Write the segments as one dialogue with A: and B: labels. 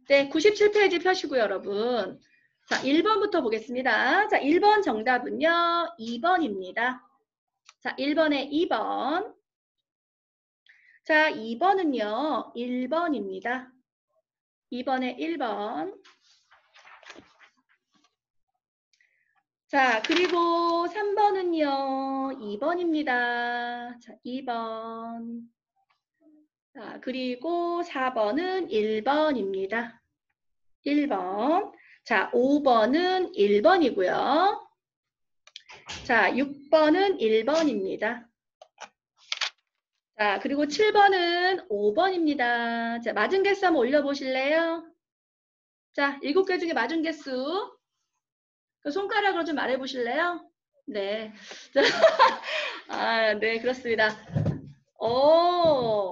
A: 네, 97페이지 펴시고요, 여러분. 자, 1번부터 보겠습니다. 자, 1번 정답은요, 2번입니다. 자, 1번에 2번. 자, 2번은요, 1번입니다. 2번에 1번. 자, 그리고 3번은요, 2번입니다. 자, 2번. 자, 그리고 4번은 1번입니다. 1번. 자, 5번은 1번이고요. 자, 6번은 1번입니다. 자, 그리고 7번은 5번입니다. 자, 맞은 개수 한번 올려보실래요? 자, 7개 중에 맞은 개수. 그 손가락으로 좀 말해보실래요? 네. 자, 아, 네, 그렇습니다.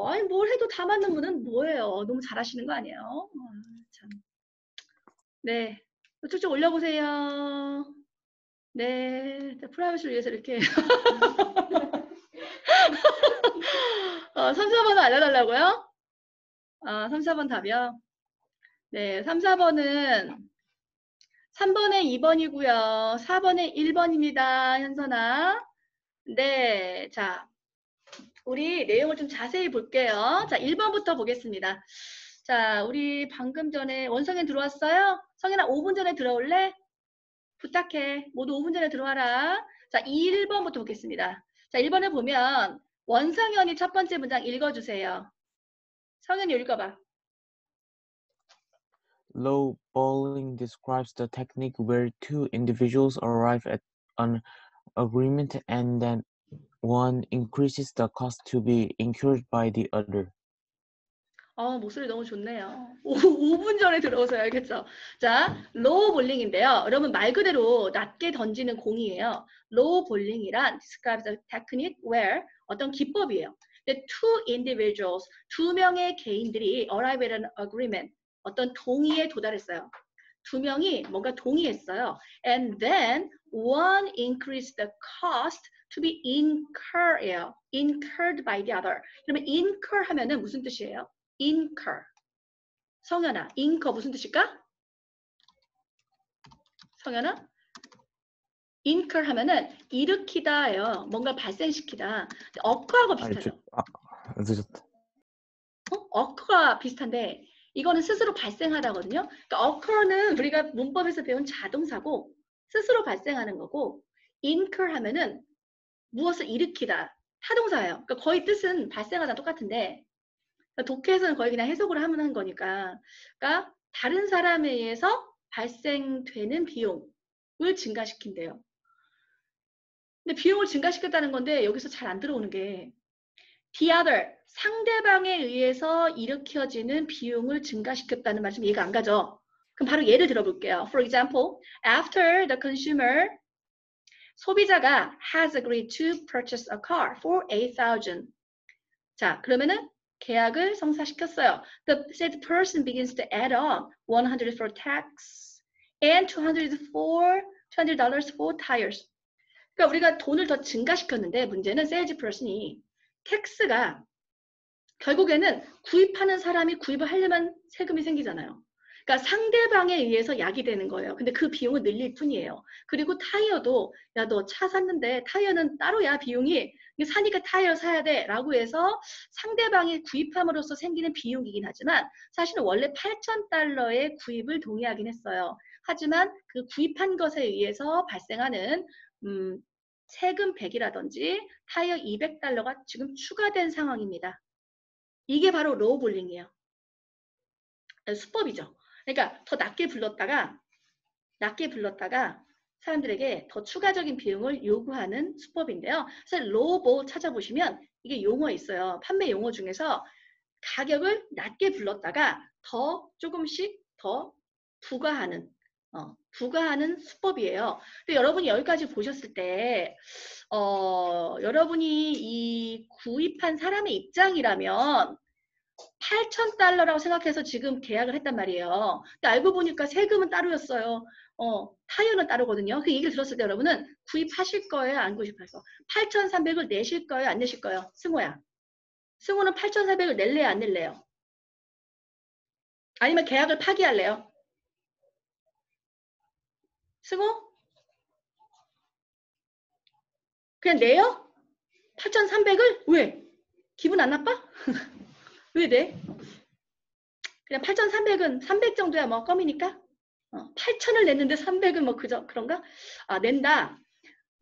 A: 아니, 뭘 해도 다 맞는 분은 뭐예요? 너무 잘하시는 거 아니에요? 참. 네. 쭉쭉 올려보세요. 네. 자, 프라이빗을 위해서 이렇게. 3, 4번은 알려달라고요? 3, 4번 답이요? 네, 3, 4번은 3번에 2번이고요. 4번에 1번입니다. 현선아. 네, 자, 우리 내용을 좀 자세히 볼게요. 자, 1번부터 보겠습니다. 자, 우리 방금 전에 원성현 들어왔어요? 성현아, 5분 전에 들어올래? 부탁해. 모두 5분 전에 들어와라. 자, 1번부터 보겠습니다. 자, 1번을 보면 원성현이 첫 번째 문장 읽어주세요. 성현이 읽어봐.
B: Lowballing describes the technique where two individuals arrive at an agreement and then one increases the cost to be incurred by the other.
A: 목소리 너무 좋네요. 5분 전에 들어오세요. 알겠죠? 자, 로우 볼링인데요. 여러분 말 그대로 낮게 던지는 공이에요. 로우 볼링이란 describes a technique where 어떤 기법이에요. 근데 two individuals, 두 명의 개인들이 arrive at an agreement, 어떤 동의에 도달했어요. 두 명이 뭔가 동의했어요. And then one increased the cost to be incurred, incurred by the other. 그러면 incur 하면은 무슨 뜻이에요? incur. 성현아, incur 무슨 뜻일까? 성현아? incur 하면은 일으키다예요. 뭔가 발생시키다. occur하고 비슷하죠.
B: 늦었다.
A: occur가 비슷한데 이거는 스스로 발생하다거든요. 그러니까 occur는 우리가 문법에서 배운 자동사고 스스로 발생하는 거고 incur 하면은 무엇을 일으키다. 타동사예요. 그러니까 거의 뜻은 발생하다 똑같은데 독해에서는 거의 그냥 해석을 하는 거니까. 그러니까 다른 사람에 의해서 발생되는 비용을 증가시킨대요. 근데 비용을 증가시켰다는 건데 여기서 잘 안 들어오는 게 the other, 상대방에 의해서 일으켜지는 비용을 증가시켰다는 말씀 이해가 안 가죠? 그럼 바로 예를 들어볼게요. For example, after the consumer, 소비자가 has agreed to purchase a car for 8,000. 자, 그러면은 계약을 성사시켰어요. The said person begins to add on 100 for tax and $200 for tires. 그러니까 우리가 돈을 더 증가시켰는데 문제는 sales person이 텍스가 결국에는 구입하는 사람이 구입을 하려면 세금이 생기잖아요. 그러니까 상대방에 의해서 야기되는 거예요. 근데 그 비용은 늘릴 뿐이에요. 그리고 타이어도 야, 너 차 샀는데 타이어는 따로야 비용이 사니까 타이어 사야 돼 라고 해서 상대방이 구입함으로써 생기는 비용이긴 하지만 사실은 원래 8,000달러의 구입을 동의하긴 했어요. 하지만 그 구입한 것에 의해서 발생하는 세금 100이라든지 타이어 200달러가 지금 추가된 상황입니다. 이게 바로 로우 볼링이에요. 수법이죠. 그러니까 더 낮게 불렀다가 사람들에게 더 추가적인 비용을 요구하는 수법인데요. 그래서 로우볼 찾아보시면 이게 용어 있어요. 판매 용어 중에서 가격을 낮게 불렀다가 더 조금씩 더 부과하는 수법이에요. 근데 여러분이 여기까지 보셨을 때 여러분이 이 구입한 사람의 입장이라면 8,000달러라고 생각해서 지금 계약을 했단 말이에요. 근데 알고 보니까 세금은 따로였어요. 타이어는 따로거든요. 그 얘기를 들었을 때 여러분은 구입하실 거예요? 안 구입할 거예요? 8,300을 내실 거예요? 안 내실 거예요? 승호야. 승호는 8,400을 낼래요? 안 낼래요? 아니면 계약을 파기할래요? 승호? 그냥 내요? 8,300을? 왜? 기분 안 나빠? 왜 내? 그냥 8,300은 300 정도야 뭐 껌이니까? 8,000을 냈는데 300은 뭐 그저 그런가? 아, 낸다.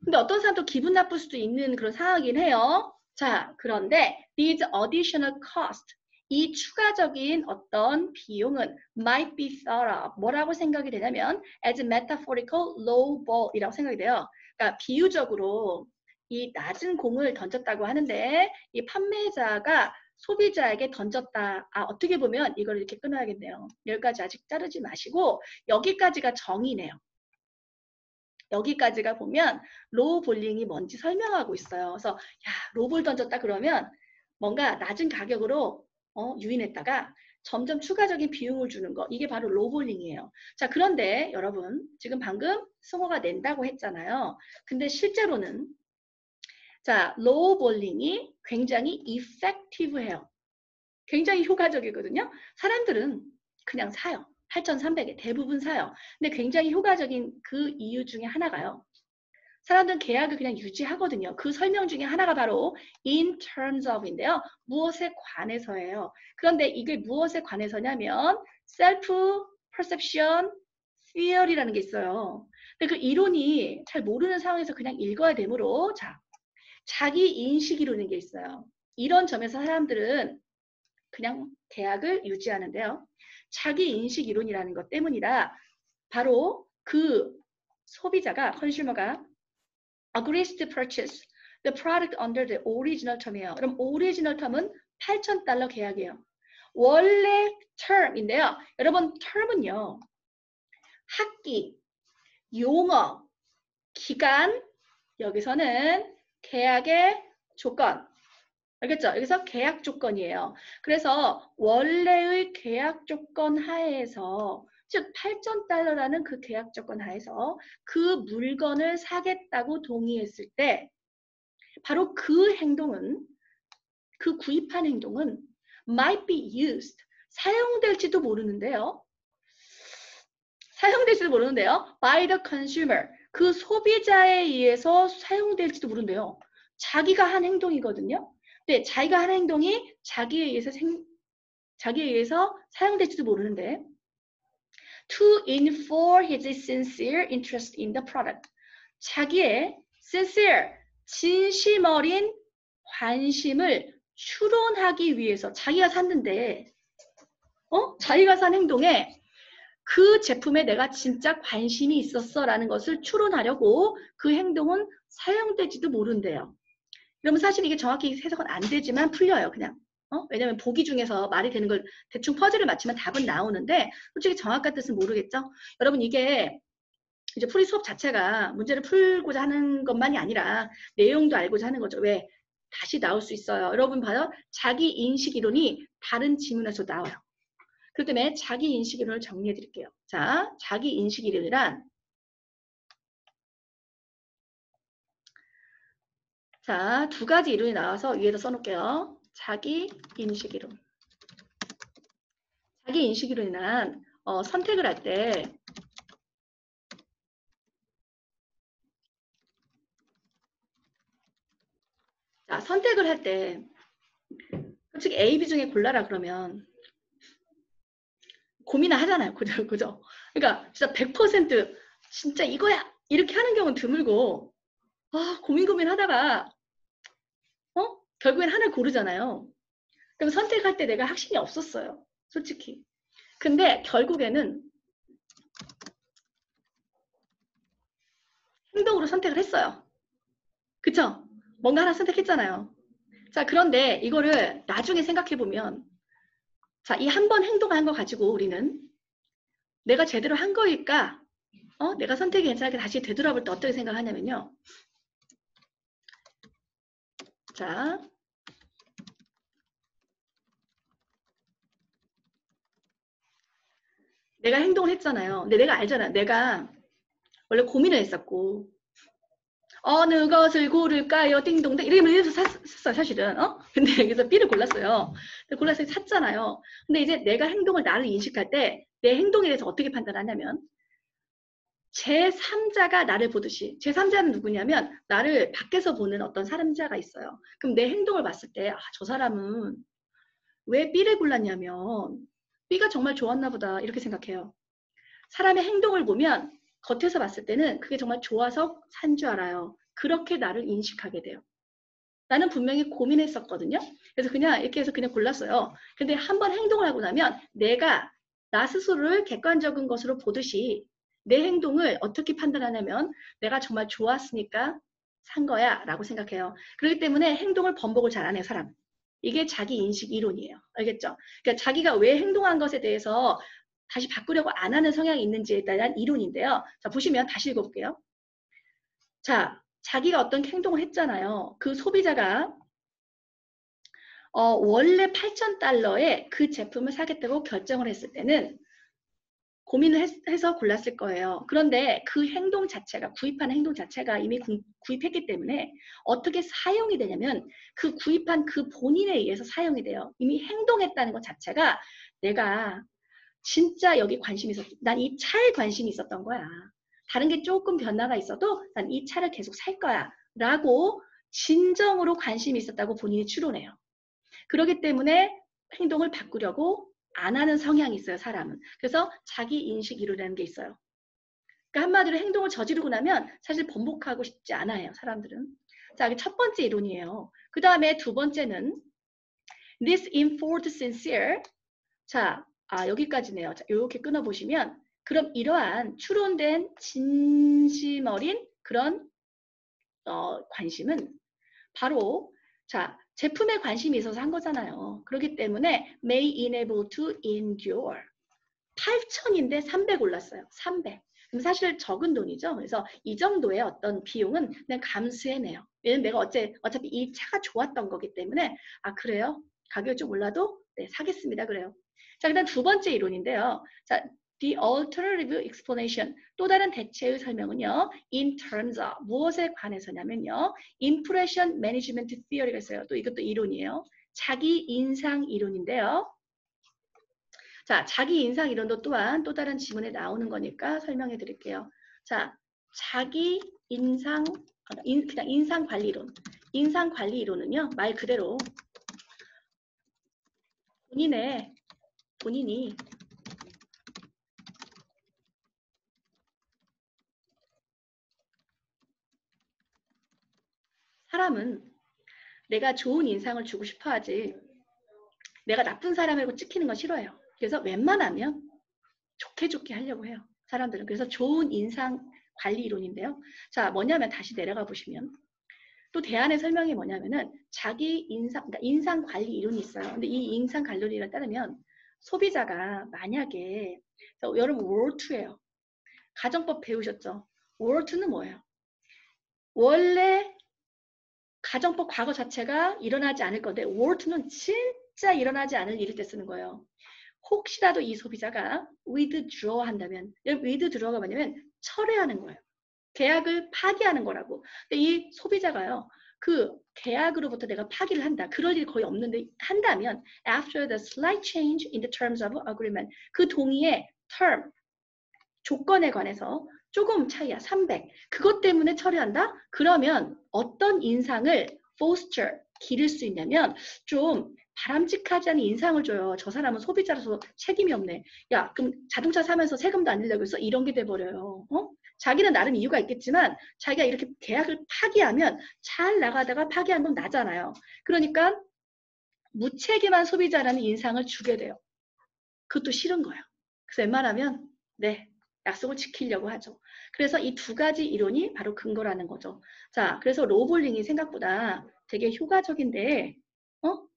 A: 근데 어떤 사람도 기분 나쁠 수도 있는 그런 상황이긴 해요. 자, 그런데 these additional cost, 이 추가적인 어떤 비용은 might be thought of, 뭐라고 생각이 되냐면 as metaphorical low ball이라고 생각이 돼요. 그러니까 비유적으로 이 낮은 공을 던졌다고 하는데 이 판매자가 소비자에게 던졌다. 아, 어떻게 보면 이걸 이렇게 끊어야겠네요. 여기까지 아직 자르지 마시고 여기까지가 정의네요. 여기까지가 보면 로우 볼링이 뭔지 설명하고 있어요. 그래서 야, 로우볼 던졌다 그러면 뭔가 낮은 가격으로 유인했다가 점점 추가적인 비용을 주는 거. 이게 바로 로우 볼링이에요. 자, 그런데 여러분 지금 방금 승호가 낸다고 했잖아요. 근데 실제로는 자, 로우 볼링이 굉장히 effective해요. 굉장히 효과적이거든요. 사람들은 그냥 사요. 8,300에 대부분 사요. 근데 굉장히 효과적인 그 이유 중에 하나가요. 사람들은 계약을 그냥 유지하거든요. 그 설명 중에 하나가 바로 in terms of인데요. 무엇에 관해서예요. 그런데 이게 무엇에 관해서냐면 self perception theory라는 게 있어요. 근데 그 이론이 잘 모르는 상황에서 그냥 읽어야 되므로 자, 자기 인식 이론인 게 있어요. 이런 점에서 사람들은 그냥 계약을 유지하는데요. 자기 인식 이론이라는 것 때문이라 바로 그 소비자가 컨슈머가 agrees to purchase the product under the original term이에요. 그럼 original term은 8,000달러 계약이에요. 원래 term인데요. 여러분 term은요. 학기, 용어, 기간, 여기서는 계약의 조건, 알겠죠? 여기서 계약 조건이에요. 그래서 원래의 계약 조건 하에서 즉 8,000달러라는 그 계약 조건 하에서 그 물건을 사겠다고 동의했을 때 바로 그 행동은 그 구입한 행동은 might be used 사용될지도 모르는데요. 사용될지도 모르는데요. by the consumer 그 소비자에 의해서 사용될지도 모르는데요. 자기가 한 행동이거든요. 근데 자기가 한 행동이 자기에 의해서 사용될지도 모르는데 to infer his sincere interest in the product 자기의 sincere 진심 어린 관심을 추론하기 위해서 자기가 샀는데 자기가 산 행동에 그 제품에 내가 진짜 관심이 있었어라는 것을 추론하려고 그 행동은 사용될지도 모른대요. 그러면 사실 이게 정확히 해석은 안 되지만 풀려요, 그냥. 왜냐면 보기 중에서 말이 되는 걸 대충 퍼즐을 맞추면 답은 나오는데 솔직히 정확한 뜻은 모르겠죠? 여러분 이게 이제 풀이 수업 자체가 문제를 풀고자 하는 것만이 아니라 내용도 알고자 하는 거죠. 왜? 다시 나올 수 있어요. 여러분 봐요. 자기 인식 이론이 다른 지문에서 나와요. 그렇기 때문에 자기 인식 이론을 정리해 드릴게요. 자, 자기 인식 이론이란 자, 두 가지 이론이 나와서 위에다 써놓을게요. 자기 인식 이론. 자기 인식 이론이란 선택을 할 때 자, 선택을 할 때 솔직히 A, B 중에 골라라 그러면 고민을 하잖아요. 그죠? 그죠? 그러니까 진짜 100% 진짜 이거야! 이렇게 하는 경우는 드물고 고민 하다가 결국엔 하나를 고르잖아요. 그럼 선택할 때 내가 확신이 없었어요. 솔직히. 근데 결국에는 행동으로 선택을 했어요. 그쵸? 뭔가 하나 선택했잖아요. 자, 그런데 이거를 나중에 생각해보면 자, 이 한 번 행동한 거 가지고 우리는 내가 제대로 한 거일까? 내가 선택이 괜찮게 다시 되돌아볼 때 어떻게 생각하냐면요. 자, 내가 행동을 했잖아요. 근데 내가 알잖아. 내가 원래 고민을 했었고 어느 것을 고를까요? 띵동댕. 이러면서 샀어요, 사실은. 근데 여기서 B를 골랐어요. 골라서 샀잖아요. 근데 이제 내가 행동을 나를 인식할 때 내 행동에 대해서 어떻게 판단하냐면 제3자가 나를 보듯이 제3자는 누구냐면 나를 밖에서 보는 어떤 사람자가 있어요. 그럼 내 행동을 봤을 때 저 사람은 왜 B를 골랐냐면 B가 정말 좋았나 보다 이렇게 생각해요. 사람의 행동을 보면 겉에서 봤을 때는 그게 정말 좋아서 산 줄 알아요. 그렇게 나를 인식하게 돼요. 나는 분명히 고민했었거든요. 그래서 그냥 이렇게 해서 그냥 골랐어요. 근데 한번 행동을 하고 나면 내가 나 스스로를 객관적인 것으로 보듯이 내 행동을 어떻게 판단하냐면 내가 정말 좋았으니까 산 거야 라고 생각해요. 그렇기 때문에 행동을 번복을 잘 안 해요, 사람. 이게 자기 인식 이론이에요. 알겠죠? 그러니까 자기가 왜 행동한 것에 대해서 다시 바꾸려고 안 하는 성향이 있는지에 대한 이론인데요. 자, 보시면 다시 읽어볼게요. 자, 자기가 어떤 행동을 했잖아요. 그 소비자가 원래 $8,000에 그 제품을 사겠다고 결정을 했을 때는 고민을 해서 골랐을 거예요. 그런데 그 행동 자체가, 구입한 행동 자체가 이미 구입했기 때문에 어떻게 사용이 되냐면 그 구입한 그 본인에 의해서 사용이 돼요. 이미 행동했다는 것 자체가 내가 진짜 여기 관심이 있었어. 난 이 차에 관심이 있었던 거야. 다른 게 조금 변화가 있어도 난 이 차를 계속 살 거야. 라고 진정으로 관심이 있었다고 본인이 추론해요. 그렇기 때문에 행동을 바꾸려고 안 하는 성향이 있어요, 사람은. 그래서 자기 인식 이론이라는 게 있어요. 그러니까 한마디로 행동을 저지르고 나면 사실 번복하고 싶지 않아요, 사람들은. 자, 이게 첫 번째 이론이에요. 그 다음에 두 번째는 this informed sincere. 자, 여기까지네요. 자, 이렇게 끊어보시면 그럼 이러한 추론된 진심 어린 그런 관심은 바로 자 제품에 관심이 있어서 한 거잖아요. 그렇기 때문에 may enable to endure. 8,000인데 300 올랐어요. 300. 그럼 사실 적은 돈이죠. 그래서 이 정도의 어떤 비용은 그냥 감수해내요. 왜냐면 내가 어차피 이 차가 좋았던 거기 때문에 그래요? 가격이 좀 올라도 네, 사겠습니다. 그래요. 자, 그다음 두 번째 이론인데요. 자, the alternative explanation. 또 다른 대체의 설명은요. in terms of. 무엇에 관해서냐면요. impression management theory가 있어요. 또 이것도 이론이에요. 자기 인상 이론인데요. 자, 자기 인상 이론도 또한 또 다른 지문에 나오는 거니까 설명해 드릴게요. 자, 자기 인상, 그냥 인상 관리 이론. 인상 관리 이론은요, 말 그대로 본인이 사람은 내가 좋은 인상을 주고 싶어 하지 내가 나쁜 사람이라고 찍히는 건 싫어해요. 그래서 웬만하면 좋게 하려고 해요. 사람들은. 그래서 좋은 인상 관리 이론인데요. 자, 뭐냐면 다시 내려가 보시면 또 대안의 설명이 뭐냐면은 자기 인상, 그러니까 인상 관리 이론이 있어요. 근데 이 인상 관리 이론에 따르면 소비자가 만약에 여러분 월2예요. 가정법 배우셨죠? 월2는 뭐예요? 원래 가정법 과거 자체가 일어나지 않을 건데 월2는 진짜 일어나지 않을 일일 때 쓰는 거예요. 혹시라도 이 소비자가 withdraw 한다면 withdraw가 뭐냐면 철회하는 거예요. 계약을 파기하는 거라고. 근데 이 소비자가요. 그 계약으로부터 내가 파기를 한다. 그럴 일이 거의 없는데 한다면 after the slight change in the terms of agreement 그 동의의 term 조건에 관해서 조금 차이야. 300. 그것 때문에 처리한다? 그러면 어떤 인상을 foster 기를 수 있냐면 좀 바람직하지 않은 인상을 줘요. 저 사람은 소비자라서 책임이 없네. 야, 그럼 자동차 사면서 세금도 안 내려고 해서 이런 게 돼버려요. 자기는 나름 이유가 있겠지만 자기가 이렇게 계약을 파기하면 잘 나가다가 파기한 건 나잖아요. 그러니까 무책임한 소비자라는 인상을 주게 돼요. 그것도 싫은 거예요. 그래서 웬만하면 네, 약속을 지키려고 하죠. 그래서 이 두 가지 이론이 바로 근거라는 거죠. 자, 그래서 로볼링이 생각보다 되게 효과적인데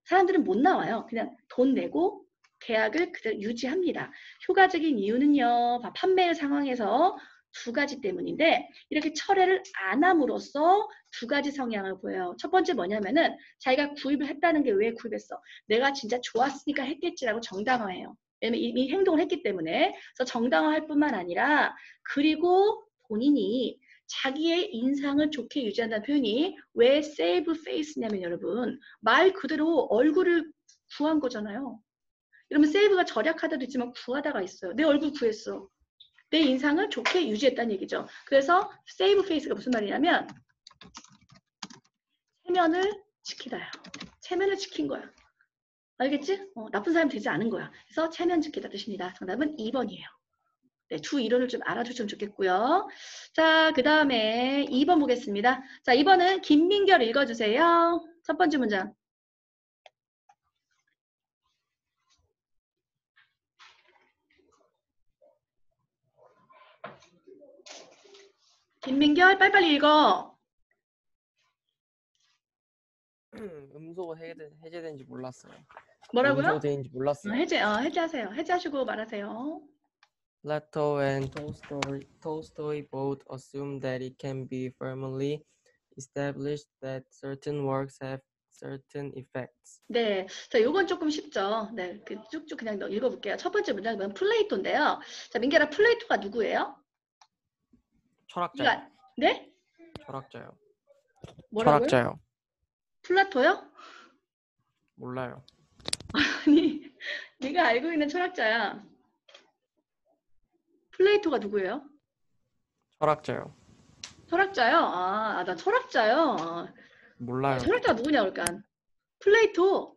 A: 사람들은 못 나와요. 그냥 돈 내고 계약을 그대로 유지합니다. 효과적인 이유는요. 판매 상황에서 두 가지 때문인데 이렇게 철회를 안 함으로써 두 가지 성향을 보여요. 첫 번째 뭐냐면은 자기가 구입을 했다는 게 왜 구입했어? 내가 진짜 좋았으니까 했겠지라고 정당화해요. 왜냐면 이미 행동을 했기 때문에. 그래서 정당화할 뿐만 아니라 그리고 본인이 자기의 인상을 좋게 유지한다는 표현이 왜 save face냐면 여러분 말 그대로 얼굴을 구한 거잖아요. 여러분 save가 절약하다도 있지만 구하다가 있어요. 내 얼굴 구했어. 내 인상을 좋게 유지했다는 얘기죠. 그래서 save face가 무슨 말이냐면 체면을 지키다요. 체면을 지킨 거야. 알겠지? 나쁜 사람이 되지 않은 거야. 그래서 체면 지키다 뜻입니다. 정답은 2번이에요. 네, 주 이론을 좀 알아주시면 좋겠고요. 자, 그 다음에 2번 보겠습니다. 자, 2번은 김민결 읽어주세요. 첫 번째 문장. 김민결 빨리빨리 읽어.
C: 음소거 해제된지 몰랐어요.
A: 뭐라고요?
C: 음소되는지 몰랐어요.
A: 해제하세요. 해제하시고 말하세요.
C: Plato and Tolstoy both assume that it can be firmly established that certain works have certain effects.
A: 네, 자, 요건 조금 쉽죠. 네, 쭉쭉 그냥 읽어볼게요. 첫 번째 문장은 플레이토인데요. 자, 민결아, 플레이토가 누구예요?
C: 철학자요.
A: 네?
C: 철학자요.
A: 뭐라고요?
C: 철학자요.
A: 플라토요?
C: 몰라요.
A: 아니, 네가 알고 있는 철학자야. 플레이토가 누구예요?
C: 철학자요.
A: 철학자요? 나 철학자요?
C: 몰라요.
A: 철학자가 누구냐, 그러니까. 플레이토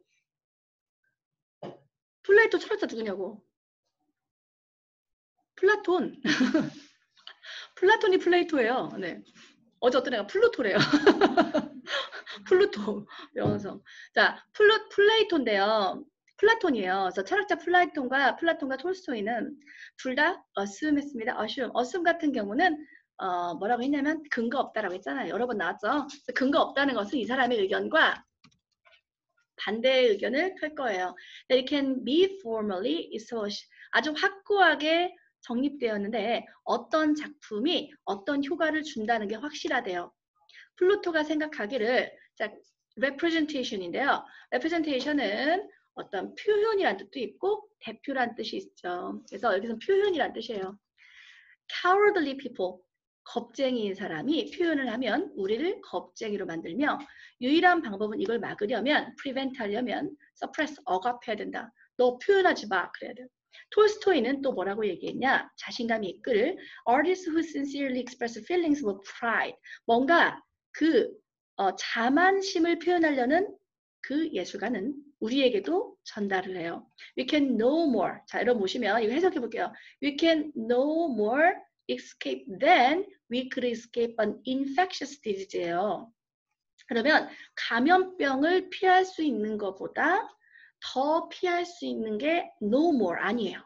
A: 철학자 누구냐고. 플라톤. 플라톤이 플레이토예요. 네. 어제 어떤 애가 플루토래요. 플루토 명성. 자, 플레이토인데요. 플라톤이에요. 그래서 철학자 플라톤과 톨스토이는 둘 다 assume했습니다. assume 같은 경우는 뭐라고 했냐면 근거 없다라고 했잖아요. 여러 번 나왔죠. 근거 없다는 것은 이 사람의 의견과 반대의 의견을 펼 거예요. That it can be formally established. 아주 확고하게 정립되었는데 어떤 작품이 어떤 효과를 준다는 게 확실하대요. 플루토가 생각하기를 자, representation인데요. representation은 어떤 표현이란 뜻도 있고 대표란 뜻이 있죠. 그래서 여기서 표현이란 뜻이에요. cowardly people, 겁쟁이인 사람이 표현을 하면 우리를 겁쟁이로 만들며 유일한 방법은 이걸 막으려면 prevent 하려면 suppress, 억압해야 된다. 너 표현하지 마. 그래야 돼요. 톨스토이는 또 뭐라고 얘기했냐? 자신감이 이끌 artists who sincerely express feelings of pride. 뭔가 그 자만심을 표현하려는 그 예술가는 우리에게도 전달을 해요. We can know more. 자, 여러분 보시면 이거 해석해 볼게요. We can know more escape than we could escape an infectious disease예요. 그러면 감염병을 피할 수 있는 것보다 더 피할 수 있는 게 no more 아니에요.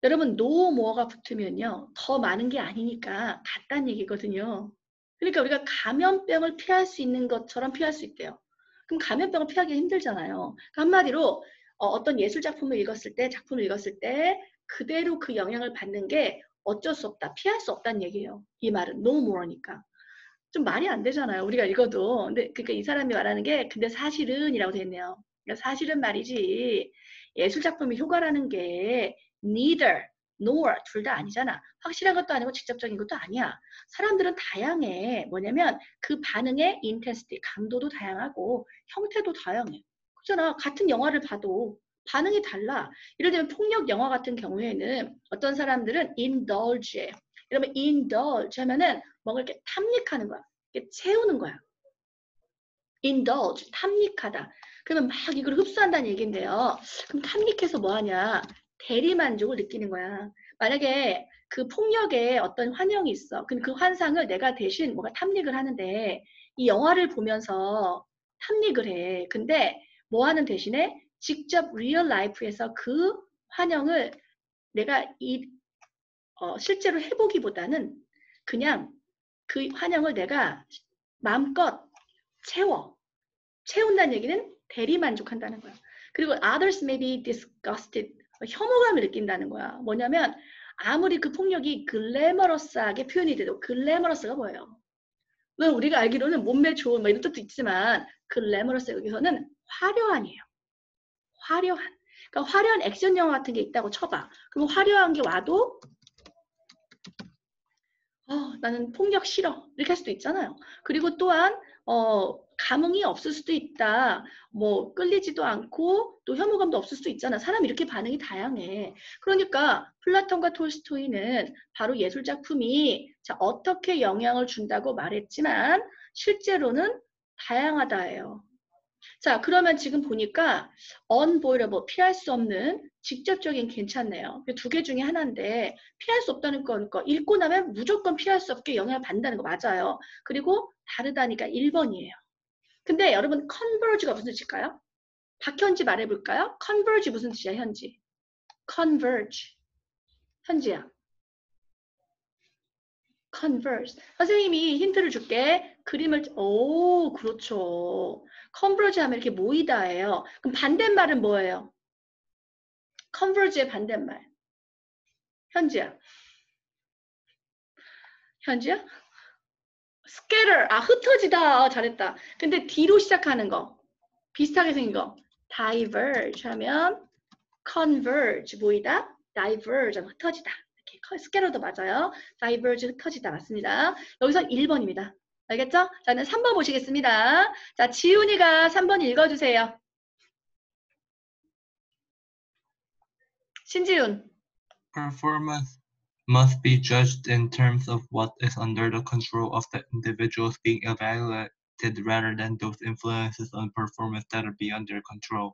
A: 여러분 no more가 붙으면요. 더 많은 게 아니니까 같다는 얘기거든요. 그러니까 우리가 감염병을 피할 수 있는 것처럼 피할 수 있대요. 그럼 감염병을 피하기 힘들잖아요. 그러니까 한마디로 어떤 예술 작품을 읽었을 때 그대로 그 영향을 받는 게 어쩔 수 없다. 피할 수 없다는 얘기예요. 이 말은 no more니까. 좀 말이 안 되잖아요. 우리가 읽어도. 근데 그러니까 이 사람이 말하는 게 근데 사실은 이라고 되어 있네요. 그러니까 사실은 말이지 예술 작품의 효과라는 게 neither, nor 둘 다 아니잖아. 확실한 것도 아니고 직접적인 것도 아니야. 사람들은 다양해. 뭐냐면 그 반응의 intensity, 강도도 다양하고 형태도 다양해. 그렇잖아. 같은 영화를 봐도 반응이 달라. 예를 들면 폭력 영화 같은 경우에는 어떤 사람들은 indulge해. 이러면 indulge 하면은 뭔가 이렇게 탐닉하는 거야. 이렇게 채우는 거야. indulge, 탐닉하다. 그러면 막 이걸 흡수한다는 얘기인데요. 그럼 탐닉해서 뭐 하냐? 대리만족을 느끼는 거야. 만약에 그 폭력에 어떤 환영이 있어. 그럼 그 환상을 내가 대신 뭔가 탐닉을 하는데 이 영화를 보면서 탐닉을 해. 근데 뭐 하는 대신에 직접 리얼 라이프에서 그 환영을 내가 실제로 해보기보다는 그냥 그 환영을 내가 마음껏 채운다는 얘기는 대리만족한다는 거야. 그리고 others may be disgusted, 혐오감을 느낀다는 거야. 뭐냐면 아무리 그 폭력이 글래머러스하게 표현이 돼도 글래머러스가 뭐예요? 물론 우리가 알기로는 몸매 좋은 뭐 이런 뜻도 있지만 글래머러스 여기서는 화려한이에요. 화려한. 그러니까 화려한 액션 영화 같은 게 있다고 쳐봐. 그럼 화려한 게 와도 나는 폭력 싫어. 이렇게 할 수도 있잖아요. 그리고 또한 감흥이 없을 수도 있다. 뭐 끌리지도 않고 또 혐오감도 없을 수도 있잖아. 사람이 이렇게 반응이 다양해. 그러니까 플라톤과 톨스토이는 바로 예술 작품이 자, 어떻게 영향을 준다고 말했지만 실제로는 다양하다예요. 자, 그러면 지금 보니까 unavoidable, 피할 수 없는, 직접적인 괜찮네요. 두 개 중에 하나인데 피할 수 없다는 거니까 읽고 나면 무조건 피할 수 없게 영향을 받는다는 거 맞아요. 그리고 다르다니까 1번이에요. 근데 여러분 converge가 무슨 뜻일까요? 박현지 말해볼까요? converge 무슨 뜻이야, 현지? converge. 현지야. converge. 선생님이 힌트를 줄게. 오, 그렇죠. converge 하면 이렇게 모이다예요. 그럼 반대말은 뭐예요? converge의 반대말. 현지야. 현지야? scatter. 흩어지다. 잘했다. 근데 D로 시작하는 거. 비슷하게 생긴 거. diverge 하면 converge 모이다. diverge 하면 흩어지다. 이렇게 scatter도 맞아요. diverge 흩어지다 맞습니다. 여기서 1번입니다. 알겠죠? 저는 3번 보시겠습니다. 자, 지훈이가 3번 읽어주세요. 신지훈.
D: Performance must be judged in terms of what is under the control of the individuals being evaluated rather than those influences on performance that are beyond their control.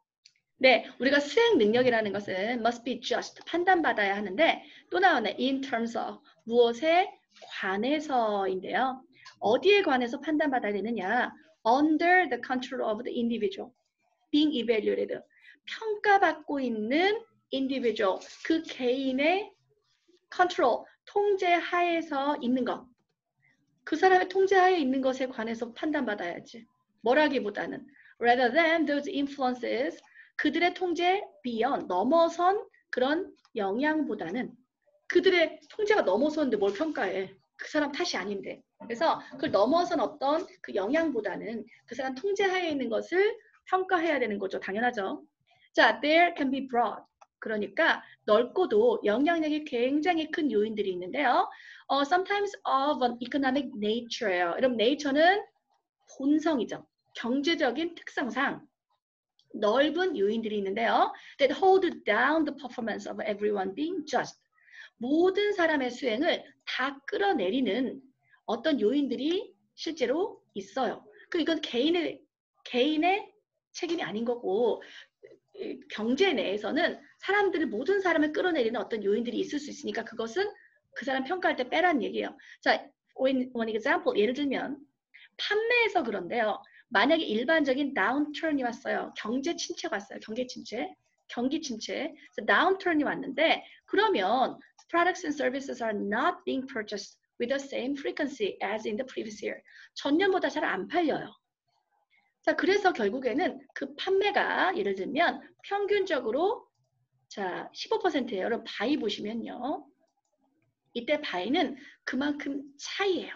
A: 네, 우리가 수행 능력이라는 것은 must be judged, 판단받아야 하는데 또 나오네, in terms of, 무엇에 관해서인데요. 어디에 관해서 판단받아야 되느냐? Under the control of the individual, being evaluated. 평가받고 있는 individual, 그 개인의 control, 통제 하에서 있는 것. 그 사람의 통제 하에 있는 것에 관해서 판단받아야지. 뭐라기보다는 rather than those influences, 그들의 통제 beyond, 넘어선 그런 영향보다는 그들의 통제가 넘어섰는데 뭘 평가해. 그 사람 탓이 아닌데. 그래서 그걸 넘어선 어떤 그 영향보다는 그 사람 통제 하에 있는 것을 평가해야 되는 거죠. 당연하죠. 자, there can be broad. 그러니까 넓고도 영향력이 굉장히 큰 요인들이 있는데요. Sometimes of an economic nature예요. 여러분, nature는 본성이죠. 경제적인 특성상 넓은 요인들이 있는데요. That hold down the performance of everyone being judged. 모든 사람의 수행을 다 끌어내리는 어떤 요인들이 실제로 있어요. 이건 개인의 책임이 아닌 거고 경제 내에서는 사람들을 모든 사람을 끌어내리는 어떤 요인들이 있을 수 있으니까 그것은 그 사람 평가할 때 빼라는 얘기예요. 자, one example 예를 들면 판매에서 그런데요. 만약에 일반적인 downturn이 왔어요. 경제 침체가 왔어요. 경기 침체. 그래서 downturn이 왔는데 그러면 products and services are not being purchased with the same frequency as in the previous year. 전년보다 잘 안 팔려요. 자, 그래서 결국에는 그 판매가 예를 들면 평균적으로 자 15%예요. 여러분 바이 보시면요. 이때 바이는 그만큼 차이예요.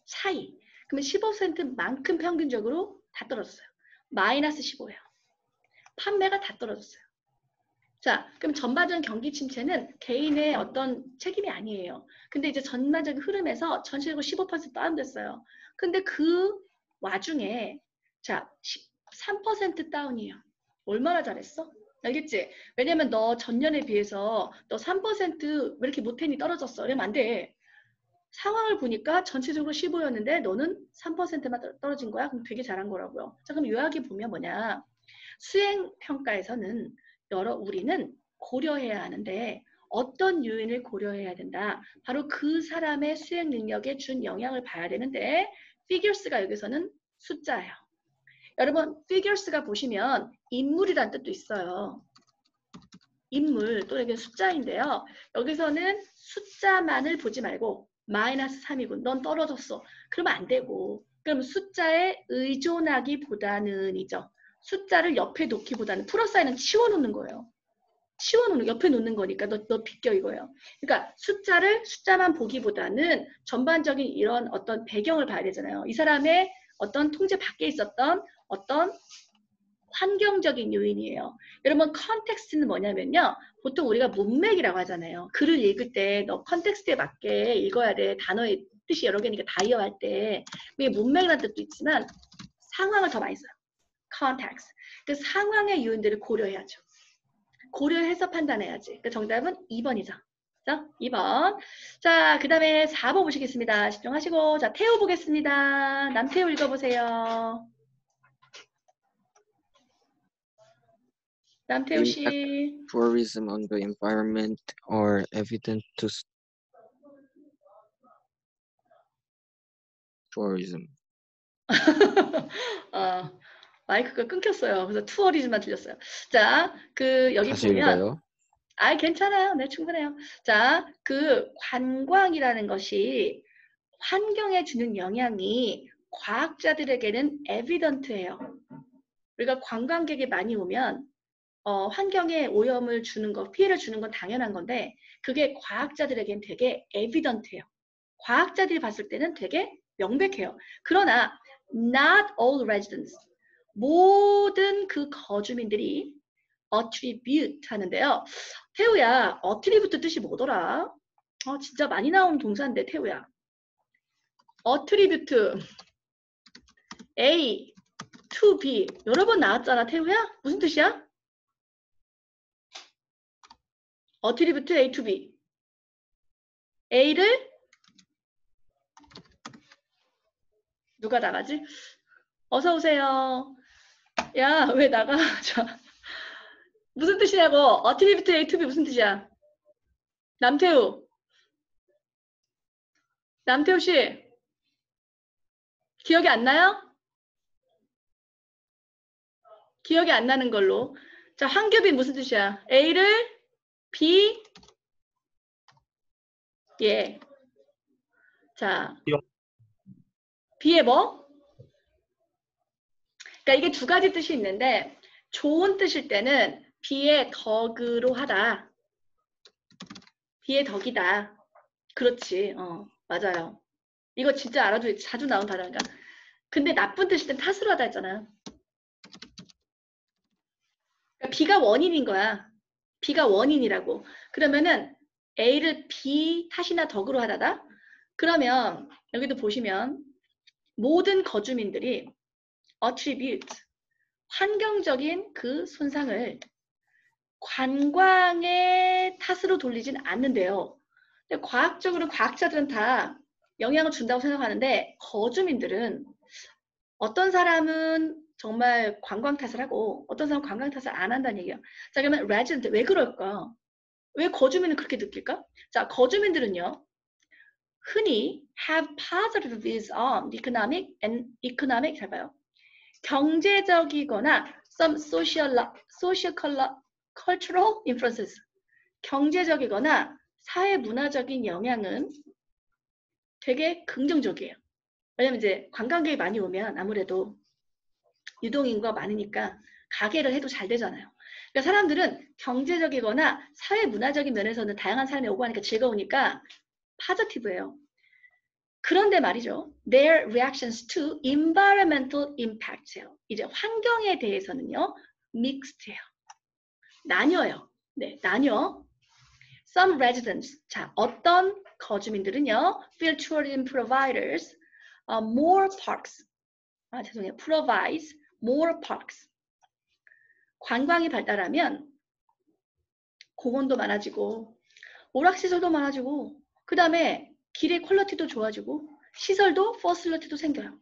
A: 차이. 그러면 15%만큼 평균적으로 다 떨어졌어요. 마이너스 15예요. 판매가 다 떨어졌어요. 자, 그럼 전반적인 경기 침체는 개인의 어떤 책임이 아니에요. 근데 이제 전반적인 흐름에서 전체적으로 15% 다운됐어요. 근데 그 와중에 자, 13% 다운이에요. 얼마나 잘했어? 알겠지? 왜냐면 너 전년에 비해서 너 3% 왜 이렇게 못했니 떨어졌어. 이러면 안 돼. 상황을 보니까 전체적으로 15였는데 너는 3%만 떨어진 거야? 그럼 되게 잘한 거라고요. 자, 그럼 요약이 보면 뭐냐? 수행평가에서는 우리는 고려해야 하는데 어떤 요인을 고려해야 된다. 바로 그 사람의 수행 능력에 준 영향을 봐야 되는데 figures가 여기서는 숫자예요. 여러분 figures가 보시면 인물이란 뜻도 있어요. 인물 또 여기 숫자인데요. 여기서는 숫자만을 보지 말고 마이너스 3이고 넌 떨어졌어. 그러면 안 되고 그럼 숫자에 의존하기보다는 이죠. 숫자를 옆에 놓기보다는 플러스 사인은 치워놓는 거예요. 치워놓는 옆에 놓는 거니까 너 비껴 이거예요. 그러니까 숫자만 보기보다는 전반적인 이런 어떤 배경을 봐야 되잖아요. 이 사람의 어떤 통제 밖에 있었던 어떤 환경적인 요인이에요. 여러분 컨텍스트는 뭐냐면요. 보통 우리가 문맥이라고 하잖아요. 글을 읽을 때 너 컨텍스트에 맞게 읽어야 돼. 단어의 뜻이 여러 개니까 다이어할 때. 이게 문맥이라는 뜻도 있지만 상황을 더 많이 써요. context. 그 상황의 요인들을 고려해야죠. 고려해서 판단해야지. 그 정답은 2번이죠. 자, 2번. 자, 그 다음에 4번 보시겠습니다. 집중하시고. 자, 태우 보겠습니다. 남태우 읽어보세요. 남태우
E: The impact
A: 씨.
E: of tourism on the environment are evident to tourism.
A: 마이크가 끊겼어요. 그래서 투어리즘만 들렸어요. 자, 그 여기
E: 다시
A: 보면
E: 읽어요.
A: 괜찮아요. 네, 충분해요. 자, 그 관광이라는 것이 환경에 주는 영향이 과학자들에게는 에비던트예요. 우리가 관광객이 많이 오면 환경에 오염을 주는 거, 피해를 주는 건 당연한 건데 그게 과학자들에겐 되게 에비던트예요. 과학자들이 봤을 때는 되게 명백해요. 그러나 not all residents, 모든 그 거주민들이 attribute 하는데요. 태우야, attribute 뜻이 뭐더라? 진짜 많이 나오는 동사인데 태우야. attribute A to B 여러 번 나왔잖아 태우야? 무슨 뜻이야? attribute A to B A를 누가 나가지? 어서 오세요. 야, 왜 나가? 무슨 뜻이냐고? attribute A to B 무슨 뜻이야? 남태우 씨 기억이 안 나요? 기억이 안 나는 걸로. 자, 황규빈 무슨 뜻이야? A를 B 예. 자, B에 뭐? 그러니까 이게 두 가지 뜻이 있는데 좋은 뜻일 때는 B의 덕으로 하다. B의 덕이다. 그렇지. 맞아요. 이거 진짜 알아도 자주 나온 단어니까. 근데 나쁜 뜻일 땐 탓으로 하다 했잖아. 그러니까 B가 원인인 거야. B가 원인이라고. 그러면은 A를 B 탓이나 덕으로 하다다? 그러면 여기도 보시면 모든 거주민들이 attribute, 환경적인 그 손상을 관광의 탓으로 돌리진 않는데요. 근데 과학적으로 과학자들은 다 영향을 준다고 생각하는데 거주민들은 어떤 사람은 정말 관광 탓을 하고 어떤 사람은 관광 탓을 안 한다는 얘기예요. 자, 그러면 resident 왜 그럴까? 왜 거주민은 그렇게 느낄까? 자, 거주민들은요. 흔히 have positive views on economic 잘 봐요. 경제적이거나 some cultural influences 경제적이거나 사회 문화적인 영향은 되게 긍정적이에요. 왜냐면 이제 관광객이 많이 오면 아무래도 유동인구가 많으니까 가게를 해도 잘 되잖아요. 그러니까 사람들은 경제적이거나 사회 문화적인 면에서는 다양한 사람이 오고 하니까 즐거우니까 파저티브예요. 그런데 말이죠. Their reactions to environmental impact예요. 이제 환경에 대해서는요. mixed예요. 나뉘어요. 네, 나뉘어. Some residents, 자, 어떤 거주민들은요. feel tourism providers more parks. 죄송해요. provides more parks. 관광이 발달하면 공원도 많아지고 오락시설도 많아지고 그 다음에 길의 퀄리티도 좋아지고 시설도 퍼실리티도 생겨요.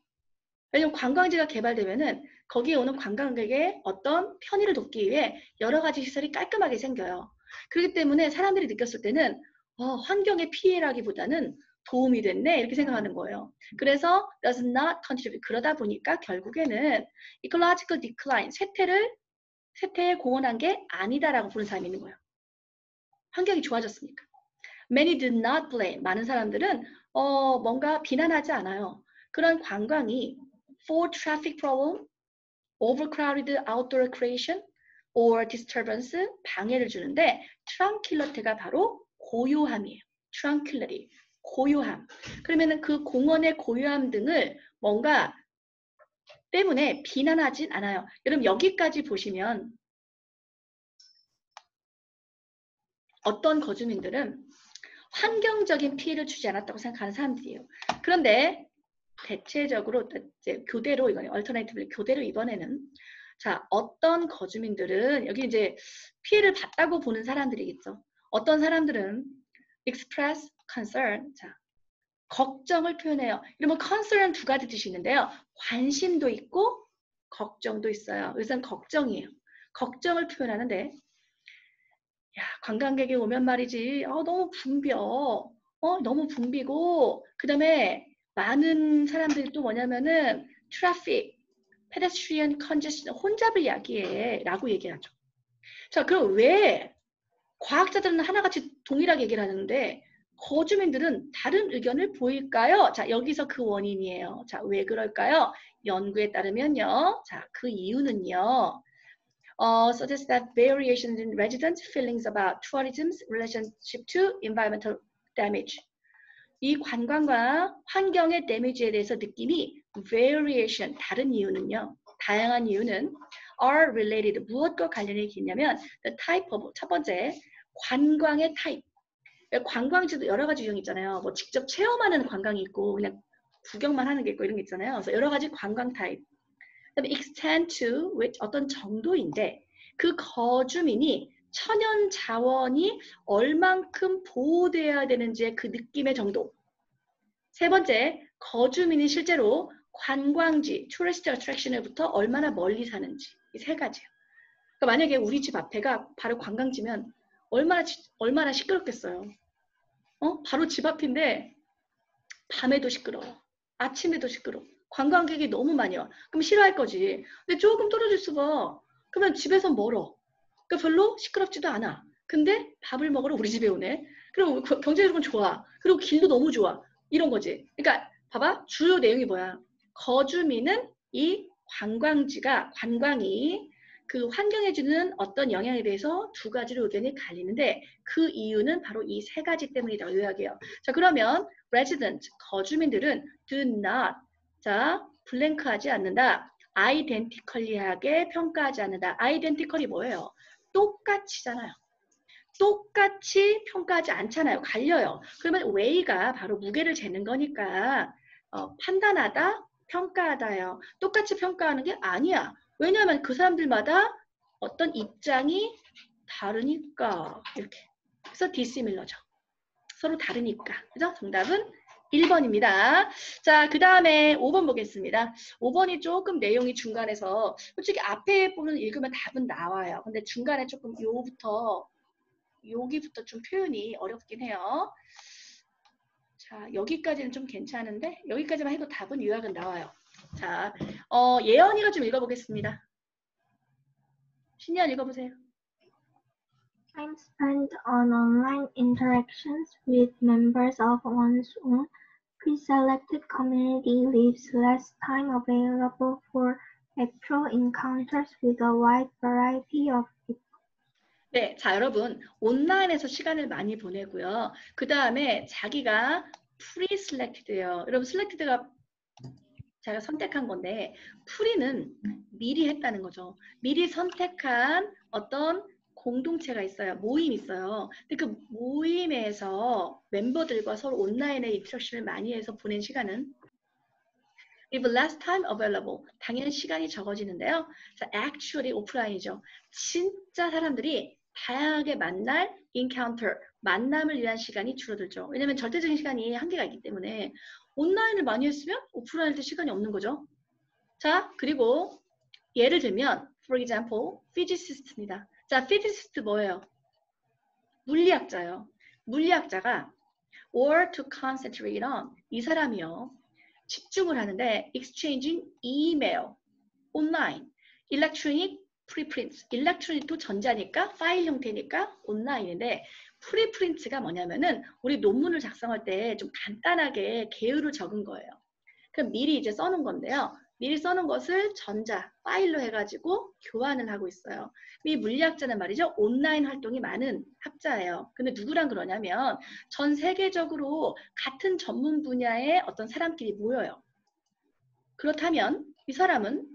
A: 왜냐면 관광지가 개발되면은 거기에 오는 관광객의 어떤 편의를 돕기 위해 여러 가지 시설이 깔끔하게 생겨요. 그렇기 때문에 사람들이 느꼈을 때는 환경의 피해라기보다는 도움이 됐네 이렇게 생각하는 거예요. 그래서 does not contribute 그러다 보니까 결국에는 ecological decline 쇠퇴에 공헌한 게 아니다라고 보는 사람이 있는 거예요. 환경이 좋아졌으니까. Many do not blame. 많은 사람들은 뭔가 비난하지 않아요. 그런 관광이 for traffic problem, overcrowded outdoor recreation, or disturbance, 방해를 주는데 tranquility가 바로 고요함이에요. tranquility, 고요함. 그러면은 그 공원의 고요함 등을 뭔가 때문에 비난하진 않아요. 여러분 여기까지 보시면 어떤 거주민들은 환경적인 피해를 주지 않았다고 생각하는 사람들이에요. 그런데 대체적으로 이제 교대로 이거는 얼터네이티브를 교대로 이번에는 자 어떤 거주민들은 여기 이제 피해를 봤다고 보는 사람들이겠죠. 어떤 사람들은 express concern 자 걱정을 표현해요. 이러면 concern 두 가지 뜻이 있는데요. 관심도 있고 걱정도 있어요. 그래서 걱정이에요. 걱정을 표현하는데 야, 관광객이 오면 말이지. 너무 붐벼. 너무 붐비고 그다음에 많은 사람들이 또 뭐냐면은 트래픽, pedestrian congestion 혼잡을 야기해 라고 얘기하죠. 자, 그럼 왜 과학자들은 하나같이 동일하게 얘기를 하는데 거주민들은 다른 의견을 보일까요? 자, 여기서 그 원인이에요. 자, 왜 그럴까요? 연구에 따르면요. 자, 그 이유는요. suggests that variations in resident feelings about tourism's relationship to environmental damage. 이 관광과 환경의 데미지에 대해서 느낌이 variation, 다른 이유는요. 다양한 이유는 are related, 무엇과 관련이 있냐면 the type of, 첫 번째, 관광의 타입. 관광지도 여러 가지 유형 있잖아요. 뭐 직접 체험하는 관광이 있고 그냥 구경만 하는 게 있고 이런 게 있잖아요. 그래서 여러 가지 관광 타입. 그다음에 extend to which 어떤 정도인데 그 거주민이 천연 자원이 얼만큼 보호되어야 되는지의 그 느낌의 정도. 세 번째, 거주민이 실제로 관광지, tourist attraction으로부터 얼마나 멀리 사는지. 이 세 가지예요. 그러니까 만약에 우리 집 앞에가 바로 관광지면 얼마나 시끄럽겠어요. 바로 집 앞인데 밤에도 시끄러워. 아침에도 시끄러워. 관광객이 너무 많이 와. 그럼 싫어할 거지. 근데 조금 떨어져 있어봐. 그러면 집에서 멀어. 그러니까 별로 시끄럽지도 않아. 근데 밥을 먹으러 우리 집에 오네. 그럼 경제적으로 좋아. 그리고 길도 너무 좋아. 이런 거지. 그러니까 봐봐. 주요 내용이 뭐야. 거주민은 이 관광이 그 환경에 주는 어떤 영향에 대해서 두 가지로 의견이 갈리는데 그 이유는 바로 이 세 가지 때문이라고 이야기해요. 자, 그러면 resident, 거주민들은 do not, 자, 블랭크하지 않는다. identically하게 평가하지 않는다. identically 뭐예요? 똑같이잖아요. 똑같이 평가하지 않잖아요. 갈려요. 그러면 weigh가 바로 무게를 재는 거니까 판단하다, 평가하다요. 똑같이 평가하는 게 아니야. 왜냐하면 그 사람들마다 어떤 입장이 다르니까 이렇게. 그래서 dissimilar죠. 서로 다르니까. 그죠? 정답은 1번입니다. 자, 그 다음에 5번 보겠습니다. 5번이 조금 내용이 중간에서 솔직히 앞에 보면 읽으면 답은 나와요. 근데 중간에 조금 여기부터 좀 표현이 어렵긴 해요. 자, 여기까지는 좀 괜찮은데 여기까지만 해도 답은 유학은 나와요. 자, 예언이가 좀 읽어보겠습니다. 신예언 읽어보세요.
F: Time spent on online interactions with members of one's own pre-selected community leaves less time available for actual encounters with a wide variety of people.
A: 네, 자 여러분 온라인에서 시간을 많이 보내고요. 그 다음에 자기가 pre-selected예요. 여러분 selected가 자기가 선택한 건데 pre는 미리 했다는 거죠. 미리 선택한 어떤 공동체가 있어요. 모임이 있어요. 근데 그 모임에서 멤버들과 서로 온라인에 인터랙션을 많이 해서 보낸 시간은 If less time available. 당연히 시간이 적어지는데요. 자, actually 오프라인이죠. 진짜 사람들이 다양하게 만날 encounter, 만남을 위한 시간이 줄어들죠. 왜냐면 절대적인 시간이 한계가 있기 때문에 온라인을 많이 했으면 오프라인 할 때 시간이 없는 거죠. 자, 그리고 예를 들면 for example, physicist입니다. 자, physicist 뭐예요? 물리학자예요. 물리학자가 or to concentrate on 이 사람이요. 집중을 하는데 exchanging email, 온라인, electronic preprints, electronic도 전자니까 파일 형태니까 온라인인데 preprint가 뭐냐면은 우리 논문을 작성할 때 좀 간단하게 개요를 적은 거예요. 그럼 미리 이제 써놓은 건데요. 미리 써놓은 것을 전자, 파일로 해가지고 교환을 하고 있어요. 이 물리학자는 말이죠. 온라인 활동이 많은 학자예요. 근데 누구랑 그러냐면 전 세계적으로 같은 전문 분야의 어떤 사람끼리 모여요. 그렇다면 이 사람은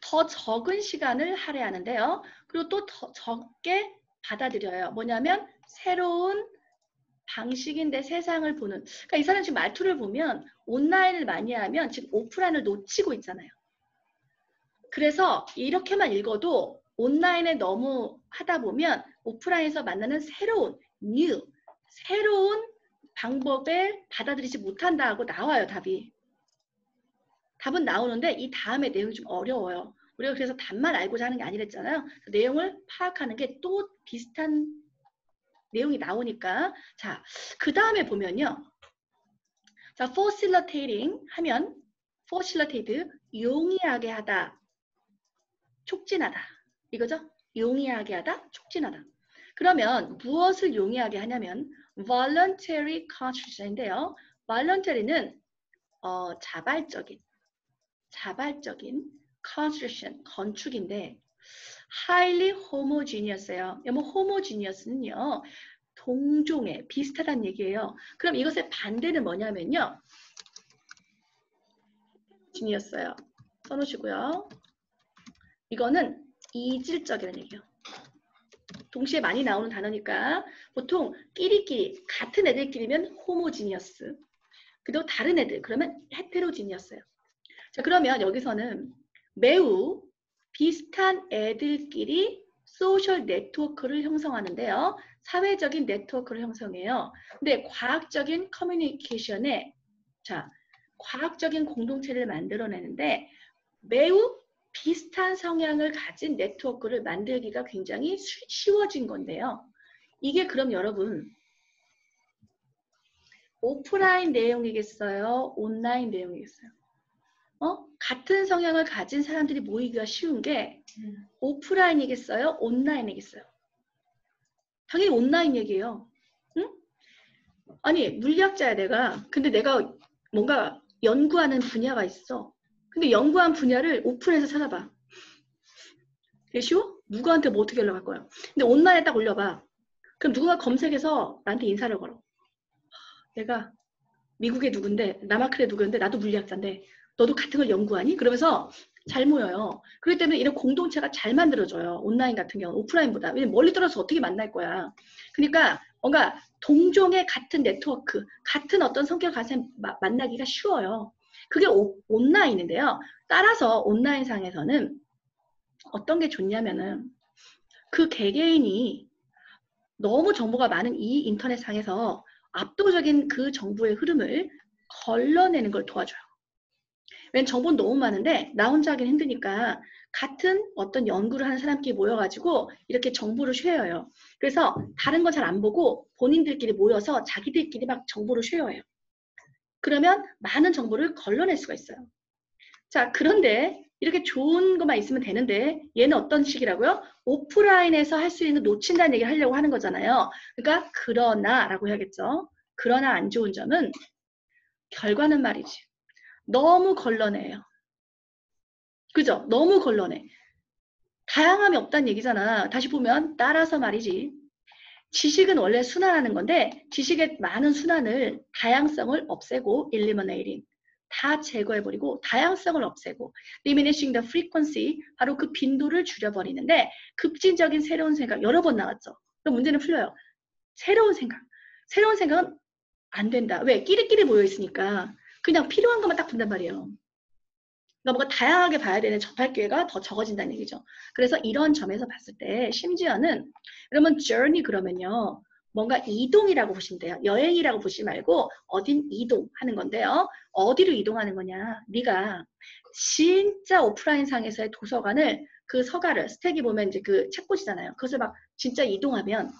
A: 더 적은 시간을 할애하는데요. 그리고 또 더 적게 받아들여요. 뭐냐면 새로운 방식인데 세상을 보는. 그러니까 이 사람 지금 말투를 보면 온라인을 많이 하면 지금 오프라인을 놓치고 있잖아요. 그래서 이렇게만 읽어도 온라인에 너무 하다 보면 오프라인에서 만나는 새로운 새로운 방법을 받아들이지 못한다고 나와요. 답은 나오는데 이 다음에 내용이 좀 어려워요. 우리가 그래서 답만 알고자 하는 게 아니랬잖아요. 내용을 파악하는 게 또 비슷한 내용이 나오니까. 자, 그 다음에 보면요. 자, facilitating 하면 facilitate 용이하게 하다, 촉진하다. 이거죠? 용이하게 하다, 촉진하다. 그러면 무엇을 용이하게 하냐면 voluntary contribution인데요. voluntary는 자발적인 construction, 건축인데 highly homogeneous예요. 뭐 homogeneous는요. 동종의 비슷하다는 얘기예요. 그럼 이것의 반대는 뭐냐면요. heterogeneous예요. 써놓으시고요. 이거는 이질적이라는 얘기예요. 동시에 많이 나오는 단어니까 보통 끼리끼리 같은 애들끼리면 homogeneous. 그리고 다른 애들 그러면 heterogeneous예요. 자, 그러면 여기서는 매우 비슷한 애들끼리 소셜 네트워크를 형성하는데요. 사회적인 네트워크를 형성해요. 근데 과학적인 커뮤니케이션에 과학적인 공동체를 만들어내는데 매우 비슷한 성향을 가진 네트워크를 만들기가 굉장히 쉬워진 건데요. 이게 그럼 여러분 오프라인 내용이겠어요? 온라인 내용이겠어요? 같은 성향을 가진 사람들이 모이기가 쉬운 게 오프라인이겠어요? 온라인이겠어요? 당연히 온라인 얘기예요. 응? 아니 물리학자야 내가. 근데 내가 뭔가 연구하는 분야가 있어. 근데 연구한 분야를 오픈해서 찾아봐. 그게 쉬워? 누구한테 뭐 어떻게 연락할 거야? 근데 온라인에 딱 올려봐. 그럼 누군가 검색해서 나한테 인사를 걸어. 내가 미국의 누군데 남아크의 누군데 나도 물리학자인데 너도 같은 걸 연구하니? 그러면서 잘 모여요. 그렇기 때문에 이런 공동체가 잘 만들어져요. 온라인 같은 경우는 오프라인보다. 왜냐면 멀리 떨어져서 어떻게 만날 거야. 그러니까 뭔가 동종의 같은 네트워크, 같은 어떤 성격을 가진 만나기가 쉬워요. 그게 온라인인데요. 따라서 온라인상에서는 어떤 게 좋냐면은 그 개개인이 너무 정보가 많은 이 인터넷상에서 압도적인 그 정보의 흐름을 걸러내는 걸 도와줘요. 왜냐면 정보는 너무 많은데 나 혼자 하긴 힘드니까 같은 어떤 연구를 하는 사람끼리 모여가지고 이렇게 정보를 쉐어해요. 그래서 다른 거 잘 안 보고 본인들끼리 모여서 자기들끼리 막 정보를 쉐어해요. 그러면 많은 정보를 걸러낼 수가 있어요. 자, 그런데 이렇게 좋은 것만 있으면 되는데 얘는 어떤 식이라고요? 오프라인에서 할 수 있는 놓친다는 얘기를 하려고 하는 거잖아요. 그러니까 그러나라고 해야겠죠. 그러나 안 좋은 점은 결과는 말이지. 너무 걸러내요. 그죠? 너무 걸러내. 다양함이 없다는 얘기잖아. 다시 보면 따라서 말이지. 지식은 원래 순환하는 건데 지식의 많은 순환을 다양성을 없애고 eliminating. 다 제거해버리고 다양성을 없애고 diminishing the frequency 바로 그 빈도를 줄여버리는데 급진적인 새로운 생각 여러 번 나왔죠. 그럼 문제는 풀려요. 새로운 생각은 안 된다. 왜? 끼리끼리 모여있으니까 그냥 필요한 것만 딱 본단 말이에요. 그러니까 뭔가 다양하게 봐야 되는 접할 기회가 더 적어진다는 얘기죠. 그래서 이런 점에서 봤을 때 심지어는 여러분 journey 그러면요. 뭔가 이동이라고 보시면 돼요. 여행이라고 보시지 말고 어딘 이동하는 건데요. 어디로 이동하는 거냐. 네가 진짜 오프라인 상에서의 도서관을 그 서가를 스택이 보면 이제 그 책꽂이잖아요. 그것을 막 진짜 이동하면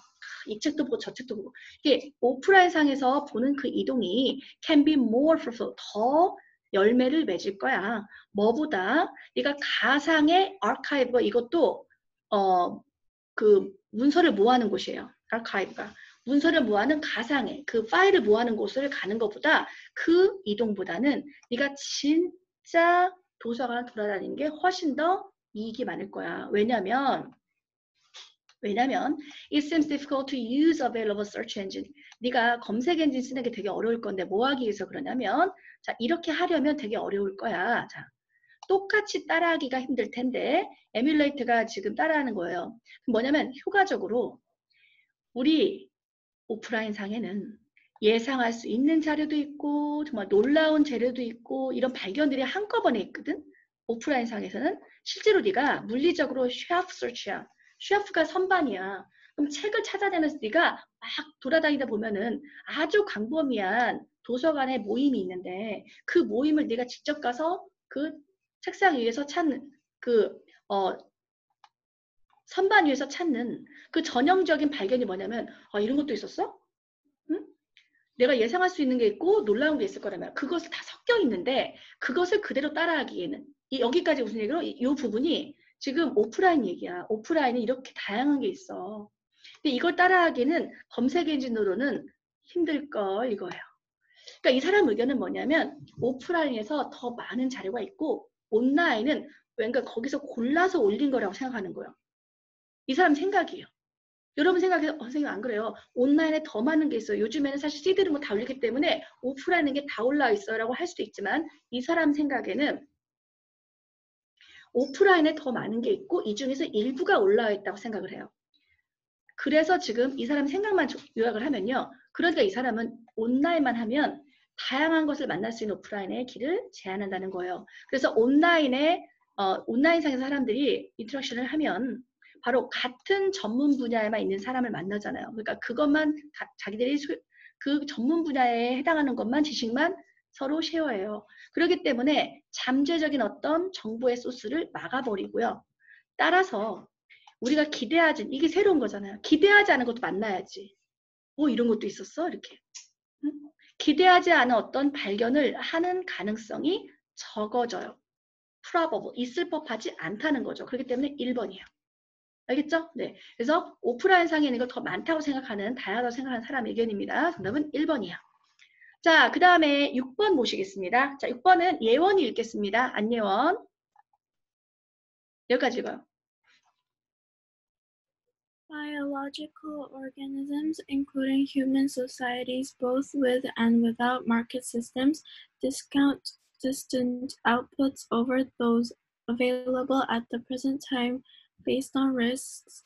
A: 이 책도 보고 저 책도 보고 이게 오프라인 상에서 보는 그 이동이 can be more fruitful 더 열매를 맺을 거야. 뭐보다 네가 가상의 아카이브가 이것도 그 문서를 모아는 곳이에요. 아카이브가 문서를 모아는 가상의 그 파일을 모아는 곳을 가는 것보다 그 이동보다는 네가 진짜 도서관을 돌아다니는 게 훨씬 더 이익이 많을 거야. 왜냐면 왜냐면 it seems difficult to use available search engine. 네가 검색 엔진 쓰는 게 되게 어려울 건데 뭐 하기 위해서 그러냐면 자 이렇게 하려면 되게 어려울 거야. 자 똑같이 따라하기가 힘들 텐데 에뮬레이트가 지금 따라하는 거예요. 뭐냐면 효과적으로 우리 오프라인 상에는 예상할 수 있는 자료도 있고 정말 놀라운 재료도 있고 이런 발견들이 한꺼번에 있거든. 오프라인 상에서는 실제로 네가 물리적으로 쉘프 서치야. 쉘프가 선반이야. 그럼 책을 찾아내면서 네가 막 돌아다니다 보면은 아주 광범위한 도서관의 모임이 있는데 그 모임을 네가 직접 가서 그 책상 위에서 찾는 선반 위에서 찾는 그 전형적인 발견이 뭐냐면 이런 것도 있었어? 응? 내가 예상할 수 있는 게 있고 놀라운 게 있을 거라면 그것을 다 섞여 있는데 그것을 그대로 따라하기에는 여기까지 무슨 얘기로 이 부분이 지금 오프라인 얘기야. 오프라인은 이렇게 다양한 게 있어. 근데 이걸 따라하기에는 검색 엔진으로는 힘들 걸 이거예요. 그러니까 이 사람 의견은 뭐냐면 오프라인에서 더 많은 자료가 있고 온라인은 왠가 거기서 골라서 올린 거라고 생각하는 거예요. 이 사람 생각이에요. 여러분 생각해서 선생님 안 그래요. 온라인에 더 많은 게 있어요. 요즘에는 사실 CD를 뭐 다 올리기 때문에 오프라인에 게 다 올라와 있어요 라고 할 수도 있지만 이 사람 생각에는 오프라인에 더 많은 게 있고 이 중에서 일부가 올라와 있다고 생각을 해요. 그래서 지금 이 사람 생각만 요약을 하면요. 그러니까 이 사람은 온라인만 하면 다양한 것을 만날 수 있는 오프라인의 길을 제한한다는 거예요. 그래서 온라인상에서 사람들이 인터랙션을 하면 바로 같은 전문 분야에만 있는 사람을 만나잖아요. 그러니까 그것만 자기들이 그 전문 분야에 해당하는 것만 지식만 서로 쉐어해요. 그렇기 때문에 잠재적인 어떤 정보의 소스를 막아버리고요. 따라서 우리가 기대하지 이게 새로운 거잖아요. 기대하지 않은 것도 만나야지. 이런 것도 있었어? 이렇게. 응? 기대하지 않은 어떤 발견을 하는 가능성이 적어져요. probable, 있을 법하지 않다는 거죠. 그렇기 때문에 1번이에요. 알겠죠? 네. 그래서 오프라인 상에 있는 거 더 많다고 생각하는, 다양하다고 생각하는 사람 의견입니다. 정답은 1번이야. 자, 그 다음에 6번 모시겠습니다. 자, 6번은 예원이 읽겠습니다. 안예원. 여기까지 읽어요.
G: Biological organisms, including human societies, both with and without market systems, discount distant outputs over those available at the present time based on risks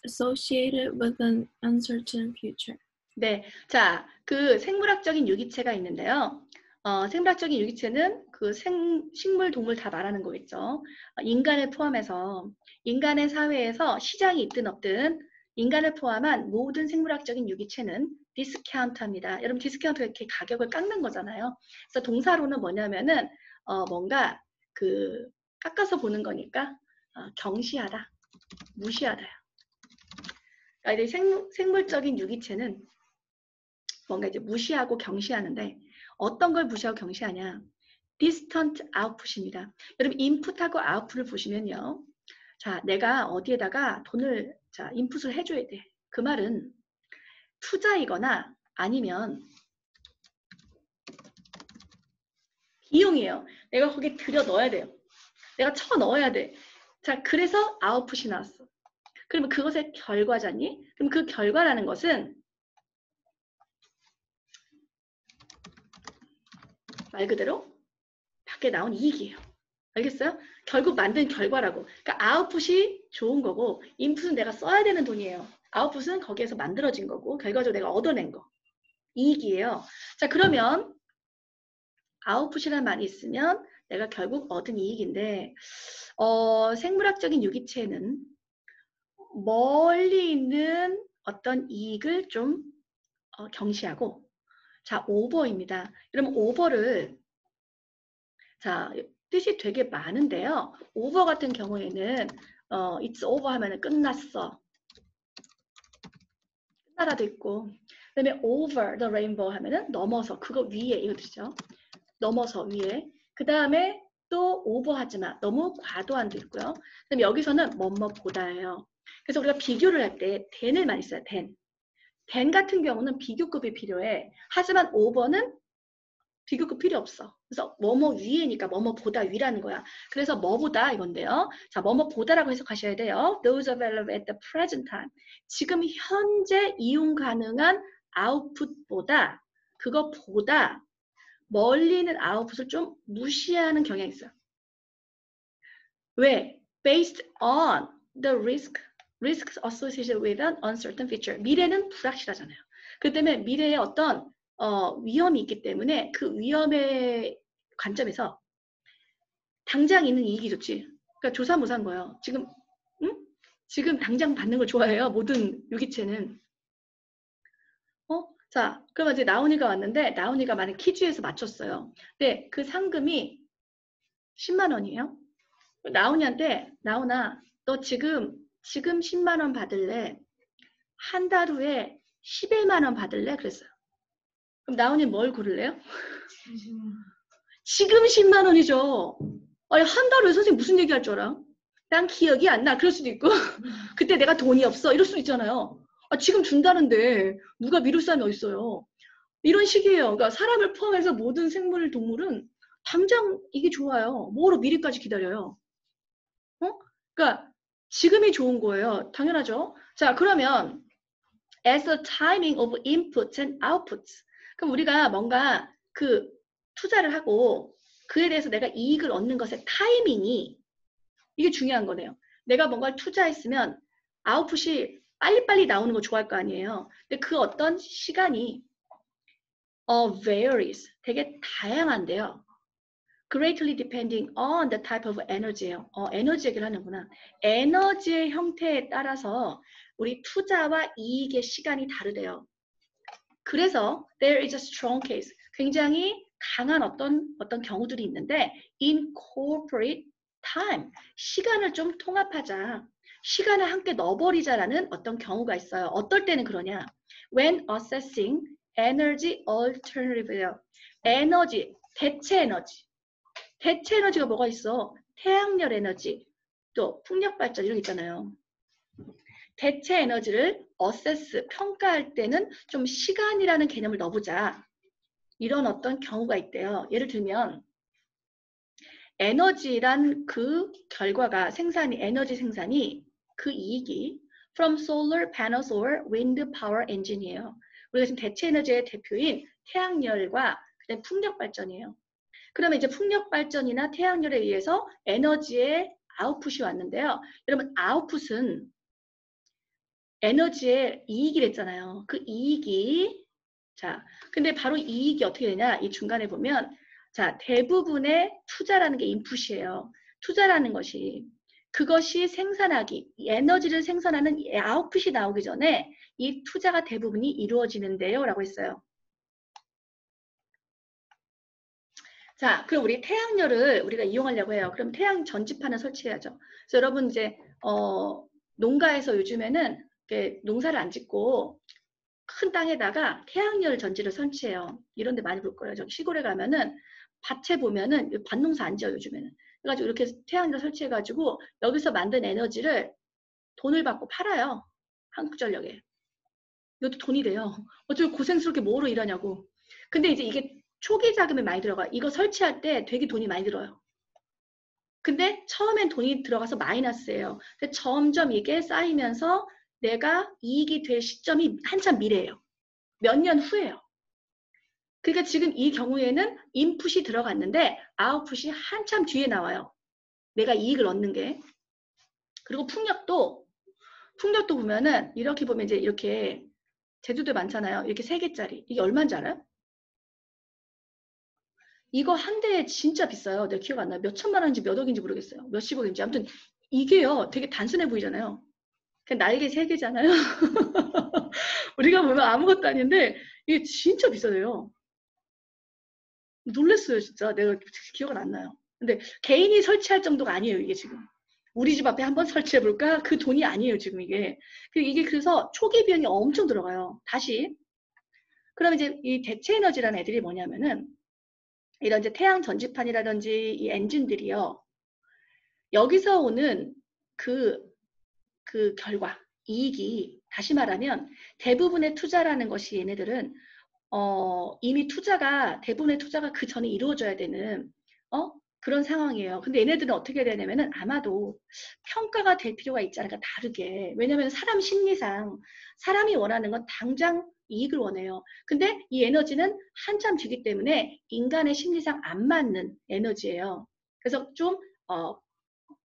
G: associated with an uncertain future.
A: 네, 자, 그 생물학적인 유기체가 있는데요. 생물학적인 유기체는 그 식물, 동물 다 말하는 거겠죠. 인간을 포함해서 인간의 사회에서 시장이 있든 없든 인간을 포함한 모든 생물학적인 유기체는 디스카운트합니다. 여러분 디스카운트가 이렇게 가격을 깎는 거잖아요. 그래서 동사로는 뭐냐면은 뭔가 그 깎아서 보는 거니까 경시하다, 무시하다요. 그러니까 생물적인 유기체는 뭔가 이제 무시하고 경시하는데 어떤 걸 무시하고 경시하냐? distant output입니다. 여러분 인풋하고 아웃풋을 보시면요. 자, 내가 어디에다가 돈을 인풋을 해줘야 돼. 그 말은 투자이거나 아니면 비용이에요. 내가 거기에 들여 넣어야 돼요. 내가 쳐 넣어야 돼. 자, 그래서 아웃풋이 나왔어. 그러면 그것의 결과잖니? 그럼 그 결과라는 것은 말 그대로 밖에 나온 이익이에요. 알겠어요? 결국 만든 결과라고. 그러니까 아웃풋이 좋은 거고 인풋은 내가 써야 되는 돈이에요. 아웃풋은 거기에서 만들어진 거고 결과적으로 내가 얻어낸 거. 이익이에요. 자, 그러면 아웃풋이라는 말이 있으면 내가 결국 얻은 이익인데 생물학적인 유기체는 멀리 있는 어떤 이익을 좀 경시하고 자, 오버입니다. 그럼 오버를 자, 뜻이 되게 많은데요. 오버 같은 경우에는 it's over 하면은 끝났어. 끝나라도 있고 그다음에 over the rainbow 하면은 넘어서 그거 위에 이거 뜻이죠. 넘어서 위에. 그다음에 또 오버하지 마. 너무 과도한도 있고요. 그다음에 여기서는 뭐뭐보다예요. 그래서 우리가 비교를 할 때 than을 많이 써요. than 같은 경우는 비교급이 필요해. 하지만 over는 비교급 필요 없어. 그래서 뭐뭐 위에니까 뭐뭐보다 위라는 거야. 그래서 뭐보다 이건데요. 자, 뭐뭐보다라고 해석하셔야 돼요. Those available at the present time. 지금 현재 이용 가능한 아웃풋보다 그것보다 멀리 있는 아웃풋을 좀 무시하는 경향이 있어요. 왜? Based on the risks associated with an uncertain future. 미래는 불확실하잖아요. 그 때문에 미래에 어떤 위험이 있기 때문에 그 위험의 관점에서 당장 있는 이익이 좋지. 그러니까 조사모사인 거예요. 지금 응? 지금 당장 받는 걸 좋아해요. 모든 유기체는. 자, 그러면 이제 나훈이가 왔는데 나훈이가 만약 퀴즈에서 맞췄어요. 근데 그 상금이 10만 원이에요. 나훈이한테 나훈아, 너 지금 10만 원 받을래? 한 달 후에 11만 원 받을래? 그랬어요. 그럼 나훈이 뭘 고를래요? 지금 10만 원이죠. 아니, 한 달 후에 선생님 무슨 얘기할 줄 알아? 난 기억이 안 나. 그럴 수도 있고 그때 내가 돈이 없어. 이럴 수도 있잖아요. 아, 지금 준다는데 누가 미룰 사람이 어딨어요. 이런 식이에요. 그러니까 사람을 포함해서 모든 생물, 동물은 당장 이게 좋아요. 뭐로 미래까지 기다려요. 그러니까 지금이 좋은 거예요. 당연하죠. 자, 그러면 as the timing of inputs and outputs. 그럼 우리가 뭔가 그 투자를 하고 그에 대해서 내가 이익을 얻는 것의 타이밍이 이게 중요한 거네요. 내가 뭔가를 투자했으면 아웃풋이 빨리빨리 나오는 거 좋아할 거 아니에요. 근데 그 어떤 시간이 varies. 되게 다양한데요. Greatly depending on the type of energy예요. 에너지 얘기를 하는구나. 에너지의 형태에 따라서 우리 투자와 이익의 시간이 다르대요. 그래서 there is a strong case. 굉장히 강한 어떤 경우들이 있는데 in corporate time. 시간을 좀 통합하자. 시간을 함께 넣어버리자라는 어떤 경우가 있어요. 어떨 때는 그러냐. When assessing energy alternative예요. 에너지, 대체 에너지. 대체 에너지가 뭐가 있어? 태양열 에너지, 또 풍력 발전 이런 게 있잖아요. 대체 에너지를 어세스, 평가할 때는 좀 시간이라는 개념을 넣어보자. 이런 어떤 경우가 있대요. 예를 들면 에너지란 그 결과가 에너지 생산이 그 이익이 from solar panels or wind power engine이에요. 우리가 지금 대체 에너지의 대표인 태양열과 그다음에 풍력 발전이에요. 그러면 이제 풍력 발전이나 태양열에 의해서 에너지의 아웃풋이 왔는데요. 여러분 아웃풋은 에너지의 이익이랬잖아요. 그 이익이 자, 근데 바로 이익이 어떻게 되냐? 이 중간에 보면 자, 대부분의 투자라는 게 인풋이에요. 투자라는 것이 그것이 생산하기, 에너지를 생산하는 아웃풋이 나오기 전에 이 투자가 대부분이 이루어지는데요. 라고 했어요. 자, 그럼 우리 태양열을 우리가 이용하려고 해요. 그럼 태양 전지판을 설치해야죠. 그래서 여러분 이제 농가에서 요즘에는 이렇게 농사를 안 짓고 큰 땅에다가 태양열 전지를 설치해요. 이런 데 많이 볼 거예요. 저기 시골에 가면은 밭에 보면은 밭농사 안 지어요, 요즘에는. 그래가지고 이렇게 태양열 설치해가지고 여기서 만든 에너지를 돈을 받고 팔아요. 한국전력에. 이것도 돈이 돼요. 어쩌고 고생스럽게 뭐로 일하냐고. 근데 이제 이게 초기 자금이 많이 들어가. 이거 설치할 때 되게 돈이 많이 들어요. 근데 처음엔 돈이 들어가서 마이너스예요. 근데 점점 이게 쌓이면서 내가 이익이 될 시점이 한참 미래예요. 몇 년 후예요. 그러니까 지금 이 경우에는 인풋이 들어갔는데 아웃풋이 한참 뒤에 나와요. 내가 이익을 얻는 게. 그리고 풍력도 보면은 이렇게 보면 이제 이렇게 제주도에 많잖아요. 이렇게 3개짜리. 이게 얼마인지 알아요? 이거 한 대에 진짜 비싸요. 내가 기억 안 나요. 몇 천만 원인지 몇 억인지 모르겠어요. 몇십억인지. 아무튼 이게요. 되게 단순해 보이잖아요. 그냥 날개 3개잖아요. 우리가 보면 아무것도 아닌데 이게 진짜 비싸요. 놀랐어요. 진짜. 내가 기억은 안 나요. 근데 개인이 설치할 정도가 아니에요. 이게 지금. 우리 집 앞에 한번 설치해볼까? 그 돈이 아니에요. 지금 이게. 이게 그래서 초기 비용이 엄청 들어가요. 다시. 그럼 이제 이 대체 에너지라는 애들이 뭐냐면은 이런 이제 태양 전지판이라든지 이 엔진들이요. 여기서 오는 그 결과, 이익이 다시 말하면 대부분의 투자라는 것이 얘네들은 이미 대부분의 투자가 그 전에 이루어져야 되는 그런 상황이에요. 근데 얘네들은 어떻게 되냐면은 아마도 평가가 될 필요가 있지 않을까, 다르게. 왜냐면 사람 심리상 사람이 원하는 건 당장 이익을 원해요. 근데 이 에너지는 한참 뒤기 때문에 인간의 심리상 안 맞는 에너지예요. 그래서 좀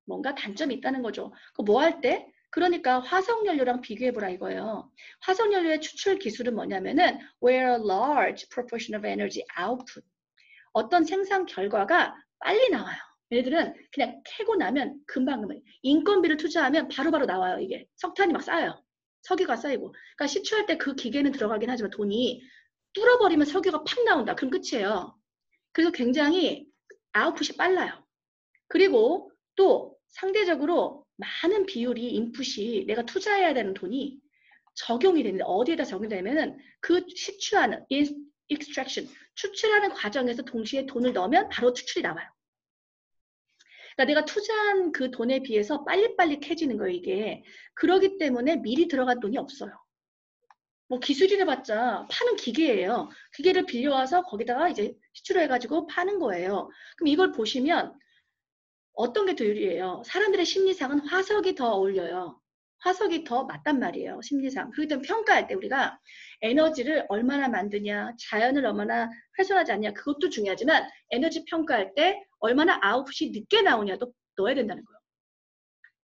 A: 뭔가 단점이 있다는 거죠. 뭐 할 때? 그러니까 화석연료랑 비교해보라 이거예요. 화석연료의 추출 기술은 뭐냐면은 where a large proportion of energy output, 어떤 생산 결과가 빨리 나와요. 얘네들은 그냥 캐고 나면 금방 인건비를 투자하면 바로바로 나와요. 이게 석탄이 막 쌓여요. 석유가 쌓이고. 그러니까 시추할 때 그 기계는 들어가긴 하지만 돈이 뚫어버리면 석유가 팍 나온다. 그럼 끝이에요. 그래서 굉장히 아웃풋이 빨라요. 그리고 또 상대적으로 많은 비율이 인풋이 내가 투자해야 되는 돈이 적용이 되는데, 어디에다 적용되면은 그 시추하는 extraction, 추출하는 과정에서 동시에 돈을 넣으면 바로 추출이 나와요. 그러니까 내가 투자한 그 돈에 비해서 빨리빨리 캐지는 거예요, 이게. 그러기 때문에 미리 들어간 돈이 없어요. 뭐 기술이래봤자 파는 기계예요. 기계를 빌려와서 거기다가 이제 시추를 해가지고 파는 거예요. 그럼 이걸 보시면 어떤 게 더 유리해요? 사람들의 심리상은 화석이 더 어울려요. 화석이 더 맞단 말이에요, 심리상. 그렇기 때문에 평가할 때 우리가 에너지를 얼마나 만드냐, 자연을 얼마나 훼손하지 않냐, 그것도 중요하지만 에너지 평가할 때 얼마나 아웃풋이 늦게 나오냐도 넣어야 된다는 거예요.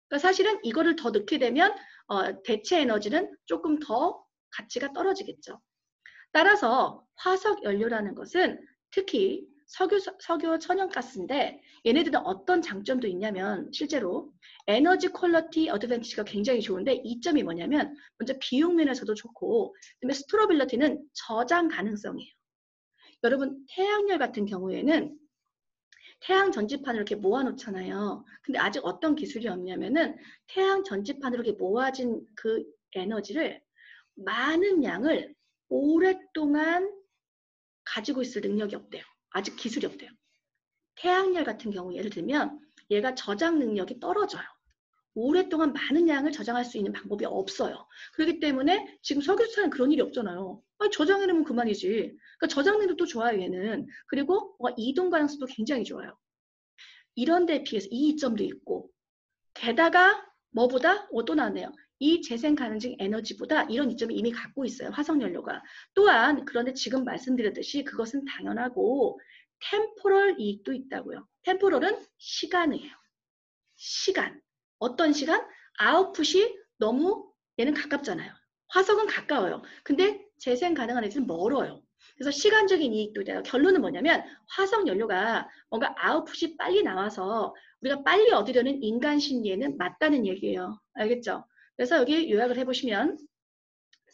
A: 그러니까 사실은 이거를 더 넣게 되면 대체 에너지는 조금 더 가치가 떨어지겠죠. 따라서 화석 연료라는 것은 특히 석유 천연가스인데, 얘네들은 어떤 장점도 있냐면 실제로 에너지 퀄리티 어드밴티지가 굉장히 좋은데, 이점이 뭐냐면 먼저 비용 면에서도 좋고, 그다음에 스토러빌리티는 저장 가능성이에요. 여러분 태양열 같은 경우에는 태양 전지판을 이렇게 모아놓잖아요. 근데 아직 어떤 기술이 없냐면은 태양 전지판으로 이렇게 모아진 그 에너지를 많은 양을 오랫동안 가지고 있을 능력이 없대요. 아직 기술이 없대요. 태양열 같은 경우 예를 들면 얘가 저장 능력이 떨어져요. 오랫동안 많은 양을 저장할 수 있는 방법이 없어요. 그렇기 때문에 지금 석유수산은 그런 일이 없잖아요. 아니, 저장해놓으면 그만이지. 그러니까 저장 능력도 좋아요, 얘는. 그리고 이동 가능성도 굉장히 좋아요. 이런 데에 비해서 이 이점도 있고, 게다가 뭐보다 또 나왔네요. 이 재생 가능성 에너지보다 이런 이점을 이미 갖고 있어요, 화석연료가. 또한 그런데 지금 말씀드렸듯이 그것은 당연하고 템포럴 이익도 있다고요. 템포럴은 시간이에요. 시간. 어떤 시간? 아웃풋이 너무 얘는 가깝잖아요. 화석은 가까워요. 근데 재생 가능한 에너지는 멀어요. 그래서 시간적인 이익도 있다. 결론은 뭐냐면 화석연료가 뭔가 아웃풋이 빨리 나와서 우리가 빨리 얻으려는 인간 심리에는 맞다는 얘기예요. 알겠죠? 그래서 여기 요약을 해보시면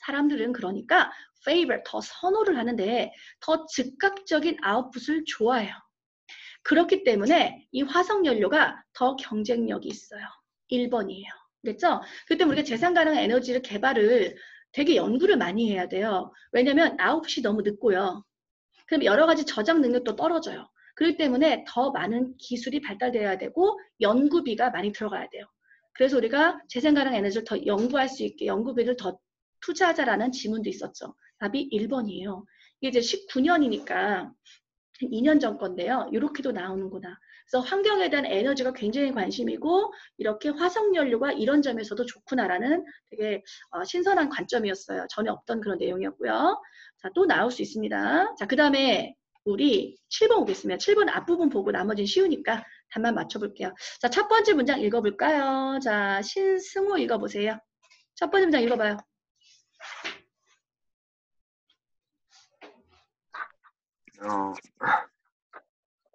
A: 사람들은 그러니까 favor, 더 선호를 하는데 더 즉각적인 아웃풋을 좋아해요. 그렇기 때문에 이 화석연료가 더 경쟁력이 있어요. 1번이에요. 그랬죠? 그렇기 때문에 우리가 재생 가능한 에너지를 개발을 되게 연구를 많이 해야 돼요. 왜냐면 아웃풋이 너무 늦고요. 그럼 여러 가지 저장 능력도 떨어져요. 그렇기 때문에 더 많은 기술이 발달돼야 되고 연구비가 많이 들어가야 돼요. 그래서 우리가 재생 가능 에너지를 더 연구할 수 있게 연구비를 더 투자하자라는 지문도 있었죠. 답이 1번이에요. 이게 이제 19년이니까 2년 전 건데요. 이렇게도 나오는구나. 그래서 환경에 대한 에너지가 굉장히 관심이고 이렇게 화석연료가 이런 점에서도 좋구나라는 되게 신선한 관점이었어요. 전에 없던 그런 내용이었고요. 자, 또 나올 수 있습니다. 자, 그 다음에 우리 7번 오겠습니다. 7번 앞부분 보고 나머지는 쉬우니까 답만 맞춰볼게요. 자, 첫 번째 문장 읽어볼까요? 자, 신승호 읽어보세요. 첫 번째 문장 읽어봐요.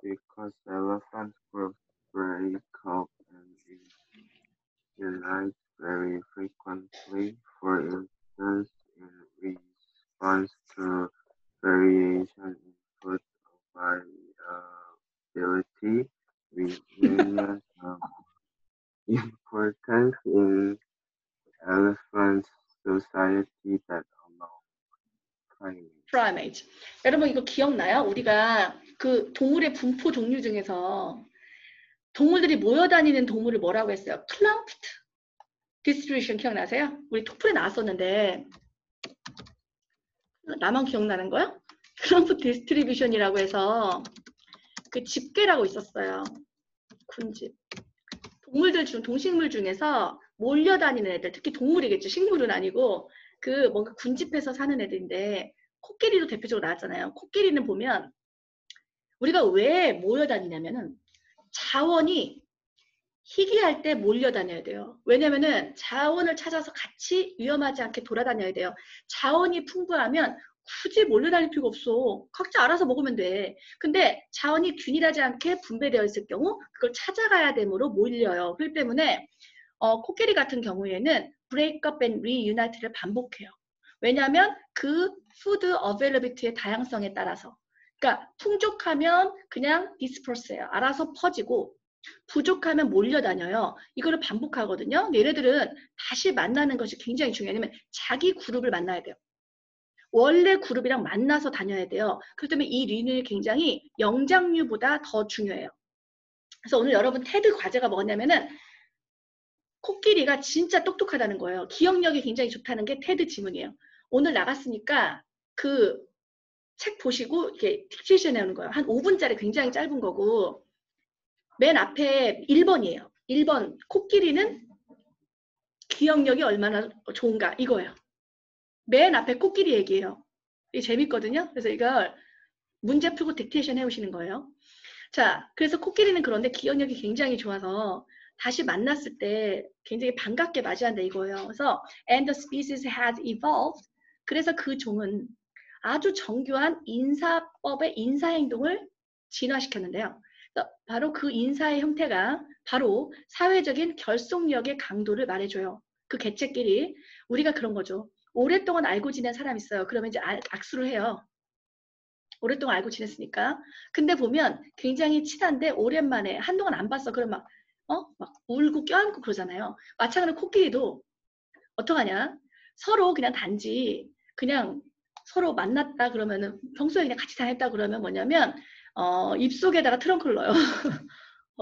H: Because elephant groups break up and unite very frequently, for instance, in response to variation in food availability, resilience of importance in elephant society that allow
A: primates. 여러분 이거 기억나요? 우리가 그 동물의 분포 종류 중에서 동물들이 모여다니는 동물을 뭐라고 했어요? clumped distribution 기억나세요? 우리 토플에 나왔었는데 나만 기억나는 거야? 클럼프 디스트리뷰션이라고 해서 그 집게라고 있었어요. 군집. 동식물 중에서 몰려다니는 애들, 특히 동물이겠죠. 식물은 아니고 그 뭔가 군집해서 사는 애들인데 코끼리도 대표적으로 나왔잖아요. 코끼리는 보면 우리가 왜 몰려다니냐면은 자원이 희귀할 때 몰려다녀야 돼요. 왜냐면은 자원을 찾아서 같이 위험하지 않게 돌아다녀야 돼요. 자원이 풍부하면 굳이 몰려다닐 필요가 없어. 각자 알아서 먹으면 돼. 근데 자원이 균일하지 않게 분배되어 있을 경우 그걸 찾아가야 되므로 몰려요. 그렇기 때문에 코끼리 같은 경우에는 break up and reunite를 반복해요. 왜냐하면 그 food availability의 다양성에 따라서. 그러니까 풍족하면 그냥 disperse해요. 알아서 퍼지고 부족하면 몰려다녀요. 이거를 반복하거든요. 얘네들은 다시 만나는 것이 굉장히 중요해요. 왜냐면 자기 그룹을 만나야 돼요. 원래 그룹이랑 만나서 다녀야 돼요. 그렇기 때문에 이 류는 굉장히 영장류보다 더 중요해요. 그래서 오늘 여러분 테드 과제가 뭐냐면은 코끼리가 진짜 똑똑하다는 거예요. 기억력이 굉장히 좋다는 게 테드 지문이에요. 오늘 나갔으니까 그 책 보시고 이렇게 딕테이션 해오는 거예요. 한 5분짜리 굉장히 짧은 거고 맨 앞에 1번이에요. 1번 코끼리는 기억력이 얼마나 좋은가 이거예요. 맨 앞에 코끼리 얘기예요. 이게 재밌거든요. 그래서 이걸 문제 풀고 딕테이션 해오시는 거예요. 자, 그래서 코끼리는 그런데 기억력이 굉장히 좋아서 다시 만났을 때 굉장히 반갑게 맞이한다 이거예요. 그래서 and the species has evolved. 그래서 그 종은 아주 정교한 인사법의 인사행동을 진화시켰는데요. 바로 그 인사의 형태가 바로 사회적인 결속력의 강도를 말해줘요. 그 개체끼리 우리가 그런 거죠. 오랫동안 알고 지낸 사람이 있어요. 그러면 이제 악수를 해요. 오랫동안 알고 지냈으니까. 근데 보면 굉장히 친한데 오랜만에 한동안 안 봤어. 그러면 막 울고 껴안고 그러잖아요. 마찬가지로 코끼리도 어떡하냐? 서로 그냥 단지 그냥 서로 만났다 그러면은 평소에 그냥 같이 다녔다 그러면 뭐냐면 입속에다가 트렁크를 넣어요.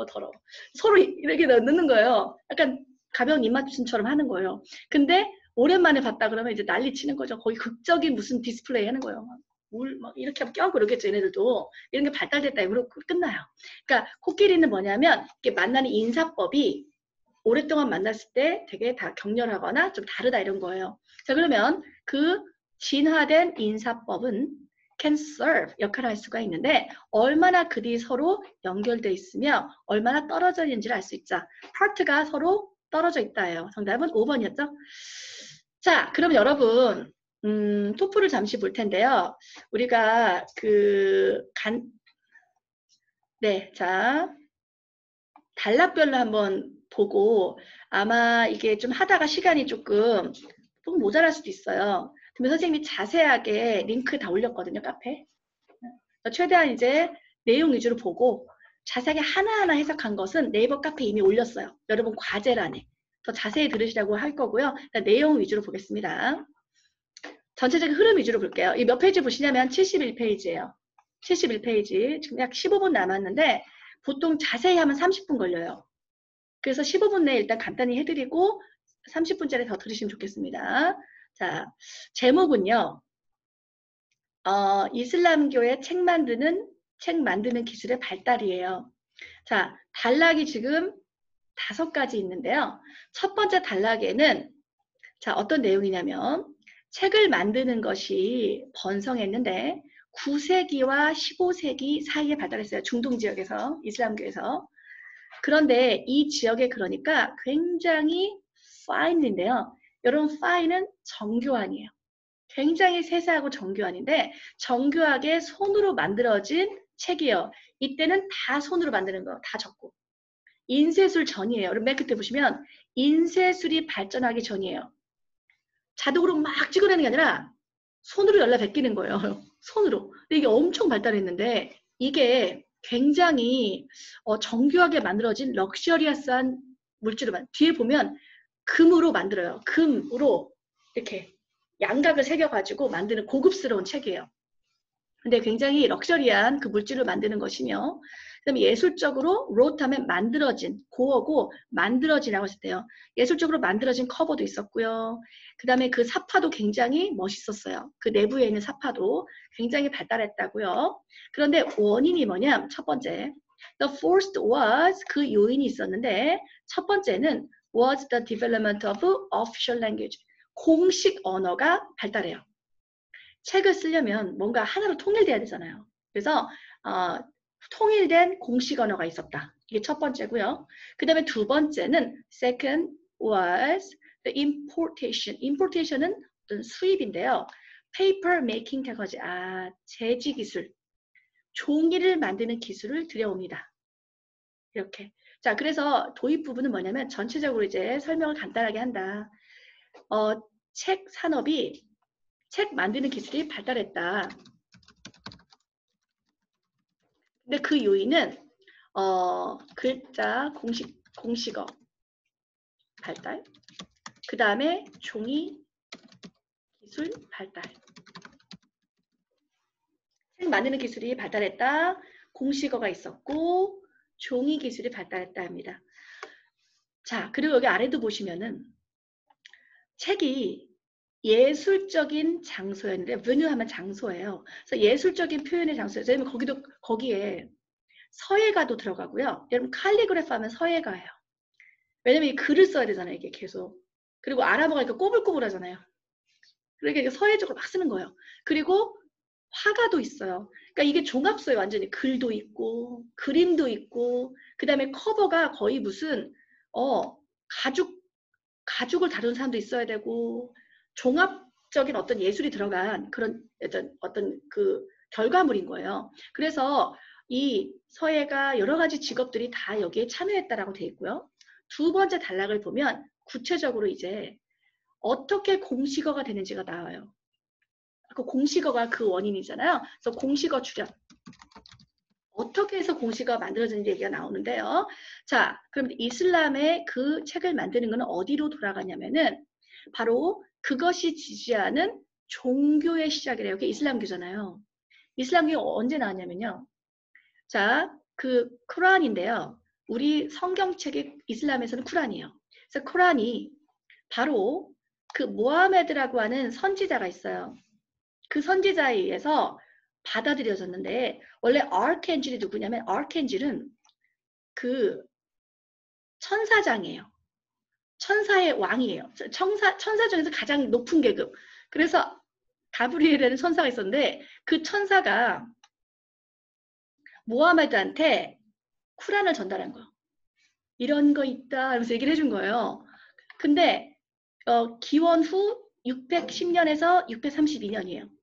A: 더러워. 서로 이렇게 넣는 거예요. 약간 가벼운 입맞춤처럼 하는 거예요. 근데 오랜만에 봤다 그러면 이제 난리 치는 거죠. 거의 극적인 무슨 디스플레이 하는 거예요. 막 이렇게 하면 껴안고 그러겠죠. 얘네들도. 이런 게 발달됐다. 이러고 끝나요. 그러니까 코끼리는 뭐냐면 이렇게 만나는 인사법이 오랫동안 만났을 때 되게 다 격렬하거나 좀 다르다 이런 거예요. 자, 그러면 그 진화된 인사법은 can serve 역할을 할 수가 있는데 얼마나 그들이 서로 연결되어 있으며 얼마나 떨어져 있는지를 알 수 있자. 파트가 서로 떨어져 있다예요. 정답은 5번이었죠. 자, 그럼 여러분 토플을 잠시 볼 텐데요. 우리가 자 단락별로 한번 보고 아마 이게 좀 하다가 시간이 조금 모자랄 수도 있어요. 그러면 선생님이 자세하게 링크 다 올렸거든요, 카페. 최대한 이제 내용 위주로 보고 자세하게 하나하나 해석한 것은 네이버 카페에 이미 올렸어요. 여러분 과제란에. 더 자세히 들으시라고 할 거고요. 내용 위주로 보겠습니다. 전체적인 흐름 위주로 볼게요. 이 몇 페이지 보시냐면 71페이지예요. 71페이지. 지금 약 15분 남았는데 보통 자세히 하면 30분 걸려요. 그래서 15분 내에 일단 간단히 해드리고 30분짜리 더 들으시면 좋겠습니다. 자, 제목은요. 이슬람교의 책 만드는 기술의 발달이에요. 자, 단락이 지금 5가지 있는데요. 첫 번째 단락에는 자, 어떤 내용이냐면 책을 만드는 것이 번성했는데 9세기와 15세기 사이에 발달했어요. 중동 지역에서, 이슬람교에서. 그런데 이 지역에 그러니까 굉장히 파인인데요. 여러분 파인은 정교한이에요. 굉장히 세세하고 정교한인데 정교하게 손으로 만들어진 책이에요. 이때는 다 손으로 만드는 거, 다 적고. 인쇄술 전이에요. 여러분 맨 끝에 보시면 인쇄술이 발전하기 전이에요. 자동으로 막 찍어내는 게 아니라 손으로 연락 베끼는 거예요. 손으로. 근데 이게 엄청 발달했는데 이게 굉장히 정교하게 만들어진 럭셔리어스한 물질을 뒤에 보면 금으로 만들어요. 금으로 이렇게 양각을 새겨가지고 만드는 고급스러운 책이에요. 근데 굉장히 럭셔리한 그 물질을 만드는 것이며 그다음에 예술적으로 wrote 하면 만들어진, 고어고 만들어진이라고 했을 때요. 예술적으로 만들어진 커버도 있었고요. 그다음에 그 사파도 굉장히 멋있었어요. 그 내부에 있는 사파도 굉장히 발달했다고요. 그런데 원인이 뭐냐? 첫 번째, the first was 그 요인이 있었는데 첫 번째는 was the development of official language. 공식 언어가 발달해요. 책을 쓰려면 뭔가 하나로 통일돼야 되잖아요. 그래서 통일된 공식 언어가 있었다. 이게 첫 번째고요. 그 다음에 두 번째는 second was the importation. importation은 어떤 수입인데요. paper making technology. 제지 기술. 종이를 만드는 기술을 들여옵니다. 이렇게. 자, 그래서 도입 부분은 뭐냐면 전체적으로 이제 설명을 간단하게 한다. 책 산업이 책 만드는 기술이 발달했다. 근데 그 요인은 글자 공식어 발달, 그 다음에 종이 기술 발달. 책 만드는 기술이 발달했다. 공식어가 있었고 종이 기술이 발달했다 합니다. 자, 그리고 여기 아래도 보시면은 책이 예술적인 장소였는데 venue 하면 장소예요. 그래서 예술적인 표현의 장소예요. 왜냐면 거기에 서예가도 들어가고요. 여러분 칼리그래프 하면 서예가예요. 왜냐면 이 글을 써야 되잖아요. 이게 계속. 그리고 알아보니까 꼬불꼬불하잖아요. 그러니까 서예적으로 막 쓰는 거예요. 그리고 화가도 있어요. 그러니까 이게 종합서예요. 완전히 글도 있고 그림도 있고 그 다음에 커버가 거의 무슨 가죽을 다루는 사람도 있어야 되고 종합적인 어떤 예술이 들어간 그런 어떤 그 결과물인 거예요. 그래서 이 서예가 여러 가지 직업들이 다 여기에 참여했다라고 되어 있고요. 두 번째 단락을 보면 구체적으로 이제 어떻게 공식어가 되는지가 나와요. 그 공식어가 그 원인이잖아요. 그래서 공식어 출현. 어떻게 해서 공식어가 만들어지는지 얘기가 나오는데요. 자, 그럼 이슬람의 그 책을 만드는 것은 어디로 돌아가냐면은 바로 그것이 지지하는 종교의 시작이래요. 그게 이슬람교잖아요. 이슬람교가 언제 나왔냐면요. 자, 그 쿠란인데요. 우리 성경책이 이슬람에서는 쿠란이에요. 그래서 쿠란이 바로 그 모하메드라고 하는 선지자가 있어요. 그 선지자에 의해서 받아들여졌는데 원래 아르켄질이 누구냐면 아르켄질은 그 천사장이에요. 천사의 왕이에요. 천사 중에서 가장 높은 계급. 그래서 가브리엘이라는 천사가 있었는데 그 천사가 모하메드한테 쿠란을 전달한 거예요. 이런 거 있다 하면서 얘기를 해준 거예요. 근데 기원 후 610년에서 632년이에요.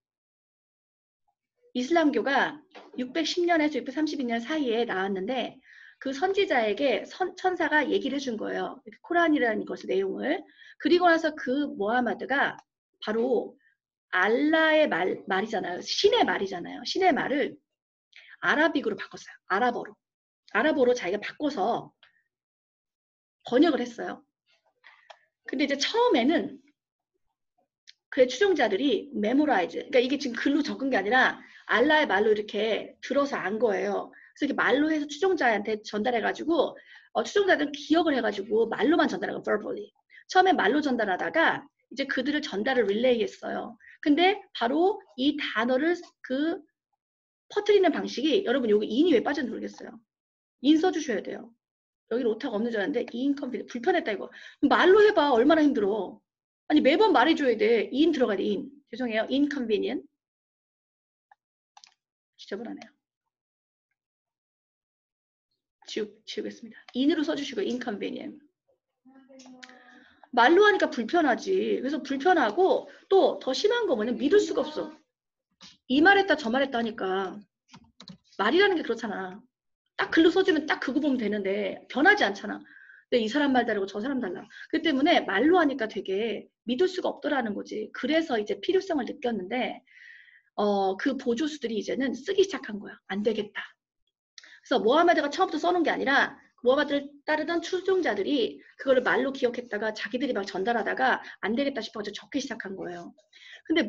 A: 이슬람교가 610년에서 632년 사이에 나왔는데 그 선지자에게 천사가 얘기를 해준 거예요. 코란이라는 것의 내용을. 그리고 나서 그 모하마드가 바로 알라의 말이잖아요. 신의 말이잖아요. 신의 말을 아라빅으로 바꿨어요. 아랍어로 자기가 바꿔서 번역을 했어요. 근데 이제 처음에는 그의 추종자들이 메모라이즈, 그러니까 이게 지금 글로 적은 게 아니라 알라의 말로 이렇게 들어서 안 거예요. 그래서 이렇게 말로 해서 추종자한테 전달해가지고 추종자들은 기억을 해가지고 말로만 전달하고 verbally. 처음에 말로 전달하다가 이제 그들을 전달을 릴레이했어요. 근데 바로 이 단어를 퍼뜨리는 방식이 여러분 여기 인이 왜 빠졌는지 모르겠어요. 인 써주셔야 돼요. 여기는 오타가 없는 줄 알았는데 인컴플리트 불편했다 이거. 말로 해봐 얼마나 힘들어. 아니 매번 말해줘야 돼. 인 들어가야 돼. 인. 죄송해요. inconvenient. 지저분하네요. 지우겠습니다. 인으로 써주시고 inconvenient. 말로 하니까 불편하지. 그래서 불편하고 또 더 심한 거 뭐냐면 믿을 수가 없어. 이 말했다 저 말했다 하니까 말이라는 게 그렇잖아. 딱 글로 써주면 딱 그거 보면 되는데 변하지 않잖아. 근데 이 사람 말 다르고 저 사람 달라. 그 때문에 말로 하니까 되게 믿을 수가 없더라는 거지. 그래서 이제 필요성을 느꼈는데 그 보조수들이 이제는 쓰기 시작한 거야. 안 되겠다. 그래서 모하메드가 처음부터 써놓은 게 아니라 모하메드를 따르던 추종자들이 그거를 말로 기억했다가 자기들이 막 전달하다가 안 되겠다 싶어서 적기 시작한 거예요. 근데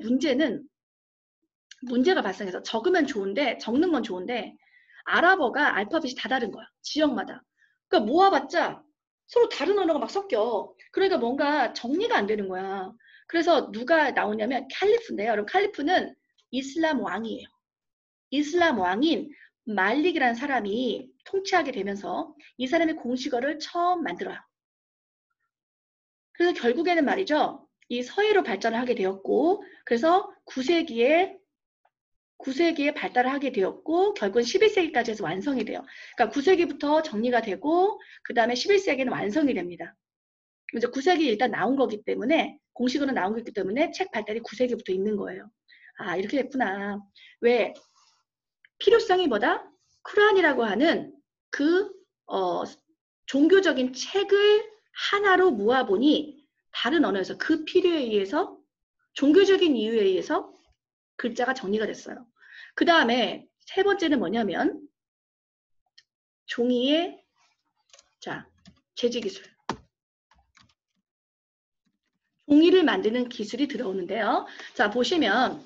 A: 문제가 발생해서 적으면 좋은데 적는 건 좋은데 아랍어가 알파벳이 다 다른 거야. 지역마다. 그러니까 모아봤자 서로 다른 언어가 막 섞여. 그러니까 뭔가 정리가 안 되는 거야. 그래서 누가 나오냐면 칼리프인데요. 여러분 칼리프는 이슬람 왕이에요. 이슬람 왕인 말릭이라는 사람이 통치하게 되면서 이 사람이 공식어를 처음 만들어요. 그래서 결국에는 말이죠. 이 서예로 발전을 하게 되었고 그래서 9세기에 발달을 하게 되었고 결국은 11세기까지 해서 완성이 돼요. 그러니까 9세기부터 정리가 되고 그 다음에 11세기는 완성이 됩니다. 이제 9세기 일단 나온 거기 때문에 공식으로 나온 거기 때문에 책 발달이 9세기부터 있는 거예요. 아 이렇게 됐구나. 왜? 필요성이 뭐다? 쿠란이라고 하는 그 종교적인 책을 하나로 모아보니 다른 언어에서 그 필요에 의해서 종교적인 이유에 의해서 글자가 정리가 됐어요. 그 다음에 세 번째는 뭐냐면 종이의 재지 기술. 종이를 만드는 기술이 들어오는데요. 자 보시면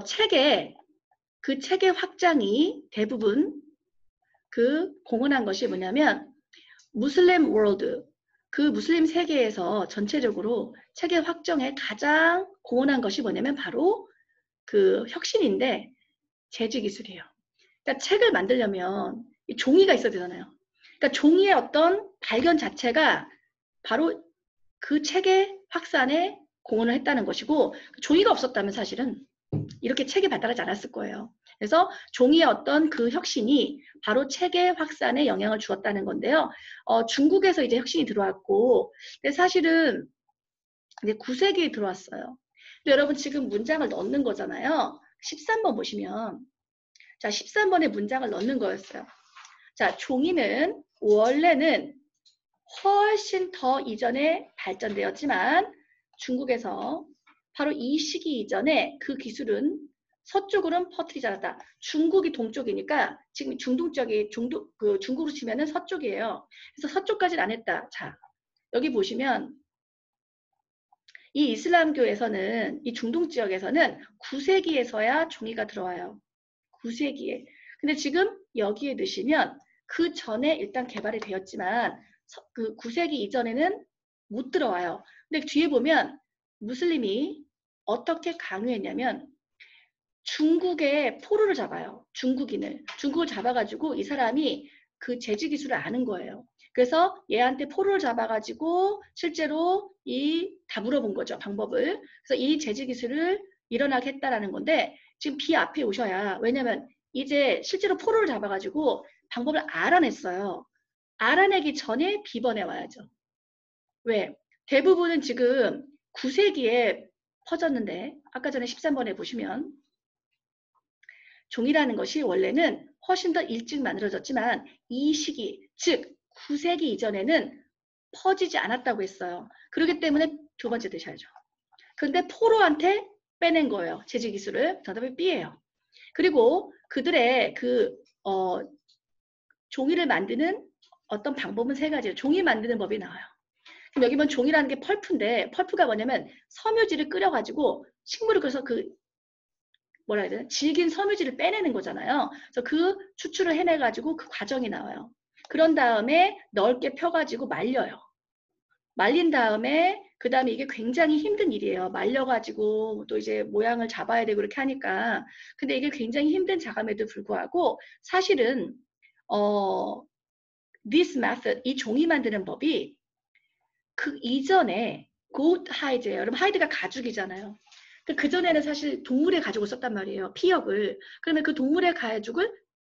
A: 책에 그 책의 확장이 대부분 공헌한 것이 뭐냐면 무슬림 월드 그 무슬림 세계에서 전체적으로 책의 확정에 가장 공헌한 것이 뭐냐면 바로 그 혁신인데 재지 기술이에요. 그러니까 책을 만들려면 종이가 있어야 되잖아요. 그러니까 종이의 어떤 발견 자체가 바로 그 책의 확산에 공헌을 했다는 것이고 종이가 없었다면 사실은 이렇게 책이 발달하지 않았을 거예요. 그래서 종이의 어떤 그 혁신이 바로 책의 확산에 영향을 주었다는 건데요. 중국에서 이제 혁신이 들어왔고 근데 사실은 이제 9세기에 들어왔어요. 근데 여러분 지금 문장을 넣는 거잖아요. 13번 보시면 자 13번에 문장을 넣는 거였어요. 자 종이는 원래는 훨씬 더 이전에 발전되었지만 중국에서 바로 이 시기 이전에 그 기술은 서쪽으로는 퍼뜨리지 않았다. 중국이 동쪽이니까 지금 중국으로 치면은 서쪽이에요. 그래서 서쪽까지는 안 했다. 자 여기 보시면 이 이슬람교에서는 이 중동 지역에서는 9세기에서야 종이가 들어와요. 9세기에. 근데 지금 여기에 넣으시면 그 전에 일단 개발이 되었지만 그 9세기 이전에는 못 들어와요. 근데 뒤에 보면 무슬림이 어떻게 강요했냐면 중국의 포로를 잡아요. 중국을 잡아가지고 이 사람이 그 재지 기술을 아는 거예요. 그래서 얘한테 포로를 잡아가지고 실제로 다 물어본 거죠. 방법을. 그래서 이 재지 기술을 일어나게 했다라는 건데 지금 비 앞에 오셔야 왜냐면 이제 실제로 포로를 잡아가지고 방법을 알아냈어요. 알아내기 전에 비번에 와야죠. 왜? 대부분은 지금 9세기에 퍼졌는데 아까 전에 13번에 보시면 종이라는 것이 원래는 훨씬 더 일찍 만들어졌지만 이 시기, 즉 9세기 이전에는 퍼지지 않았다고 했어요. 그렇기 때문에 두 번째 드셔야죠. 그런데 포로한테 빼낸 거예요. 재지 기술을. 정답이 B예요. 그리고 그들의 종이를 만드는 어떤 방법은 세 가지예요. 종이 만드는 법이 나와요. 그럼 여기 보면 종이라는 게 펄프인데 펄프가 뭐냐면 섬유질을 끓여가지고 식물을 끓여서 뭐라 해야 되나? 질긴 섬유질을 빼내는 거잖아요. 그래서 그 추출을 해내가지고 그 과정이 나와요. 그런 다음에 넓게 펴가지고 말려요. 말린 다음에 그 다음에 이게 굉장히 힘든 일이에요. 말려가지고 또 이제 모양을 잡아야 되고 이렇게 하니까. 근데 이게 굉장히 힘든 작업에도 불구하고 사실은 this method, 이 종이 만드는 법이 그 이전에 goat hide예요. 여러분 하이드가 가죽이잖아요. 그 전에는 사실 동물의 가죽을 썼단 말이에요. 피역을. 그러면 그 동물의 가죽을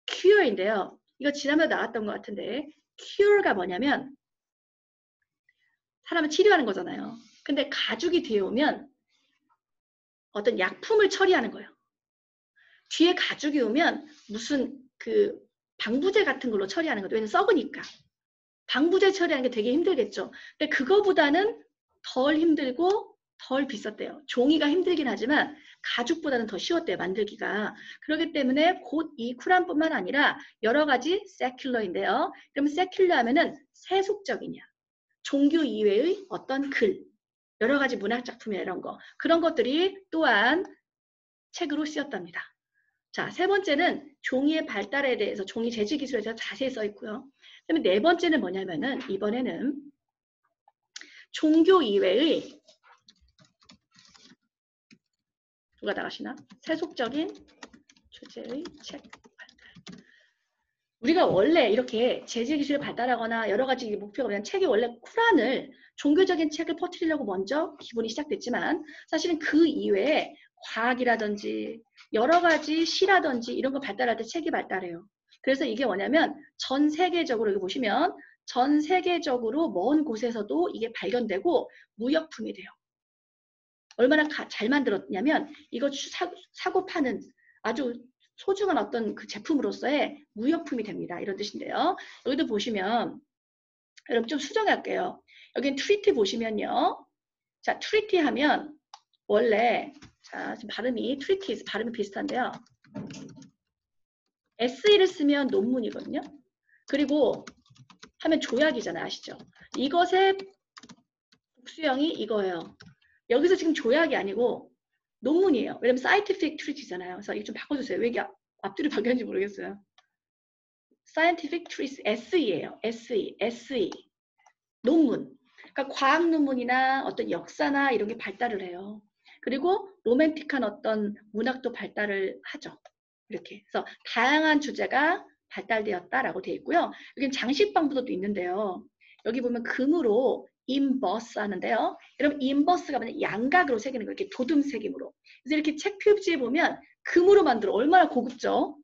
A: cure인데요. 이거 지난번에 나왔던 것 같은데 cure가 뭐냐면 사람을 치료하는 거잖아요. 근데 가죽이 뒤에 오면 어떤 약품을 처리하는 거예요. 뒤에 가죽이 오면 무슨 방부제 같은 걸로 처리하는 거예요. 왜냐면 썩으니까. 방부제 처리하는 게 되게 힘들겠죠. 근데 그거보다는 덜 힘들고 덜 비쌌대요. 종이가 힘들긴 하지만 가죽보다는 더 쉬웠대요. 만들기가. 그렇기 때문에 곧 이 쿠란뿐만 아니라 여러 가지 세큘러인데요. 그러면 세큘러 하면은 세속적이냐. 종교 이외의 어떤 글, 여러 가지 문학 작품이나 이런 거. 그런 것들이 또한 책으로 쓰였답니다. 자, 세 번째는 종이의 발달에 대해서 종이 재질 기술에 대해서 자세히 써 있고요. 그다음에 네 번째는 뭐냐면은 이번에는 종교 이외의 누가 나가시나? 세속적인 주제의 책 발달. 우리가 원래 이렇게 재질 기술을 발달하거나 여러 가지 목표가 그냥 책이 원래 쿠란을 종교적인 책을 퍼뜨리려고 먼저 기본이 시작됐지만 사실은 그 이외에 과학이라든지 여러 가지 시라든지 이런 거 발달할 때 책이 발달해요. 그래서 이게 뭐냐면 전 세계적으로 여기 보시면 전 세계적으로 먼 곳에서도 이게 발견되고 무역품이 돼요. 얼마나 잘 만들었냐면 이거 사고 파는 아주 소중한 어떤 그 제품으로서의 무역품이 됩니다. 이런 뜻인데요. 여기도 보시면 여러분 좀 수정할게요. 여기는 트리티 보시면요. 자, 트리티 하면 원래 자, 지금 발음이 트리티 발음이 비슷한데요. SE를 쓰면 논문이거든요. 그리고 하면 조약이잖아요. 아시죠? 이것의 복수형이 이거예요. 여기서 지금 조약이 아니고 논문이에요. 왜냐면 scientific treatise잖아요. 그래서 이거 좀 바꿔주세요. 왜 이게 앞뒤로 바뀌었는지 모르겠어요. scientific treatise, SE예요. SE. 논문. 그러니까 과학 논문이나 어떤 역사나 이런 게 발달을 해요. 그리고 로맨틱한 어떤 문학도 발달을 하죠. 이렇게. 그래서 다양한 주제가 발달되었다라고 되어 있고요. 여기는 장식 방법도 있는데요. 여기 보면 금으로 인버스 하는데요. 여러분 인버스가 뭐냐 양각으로 새기는 거예요. 이렇게 도둠 새김으로. 그래서 이렇게 책 표지에 보면 금으로 만들어. 얼마나 고급죠?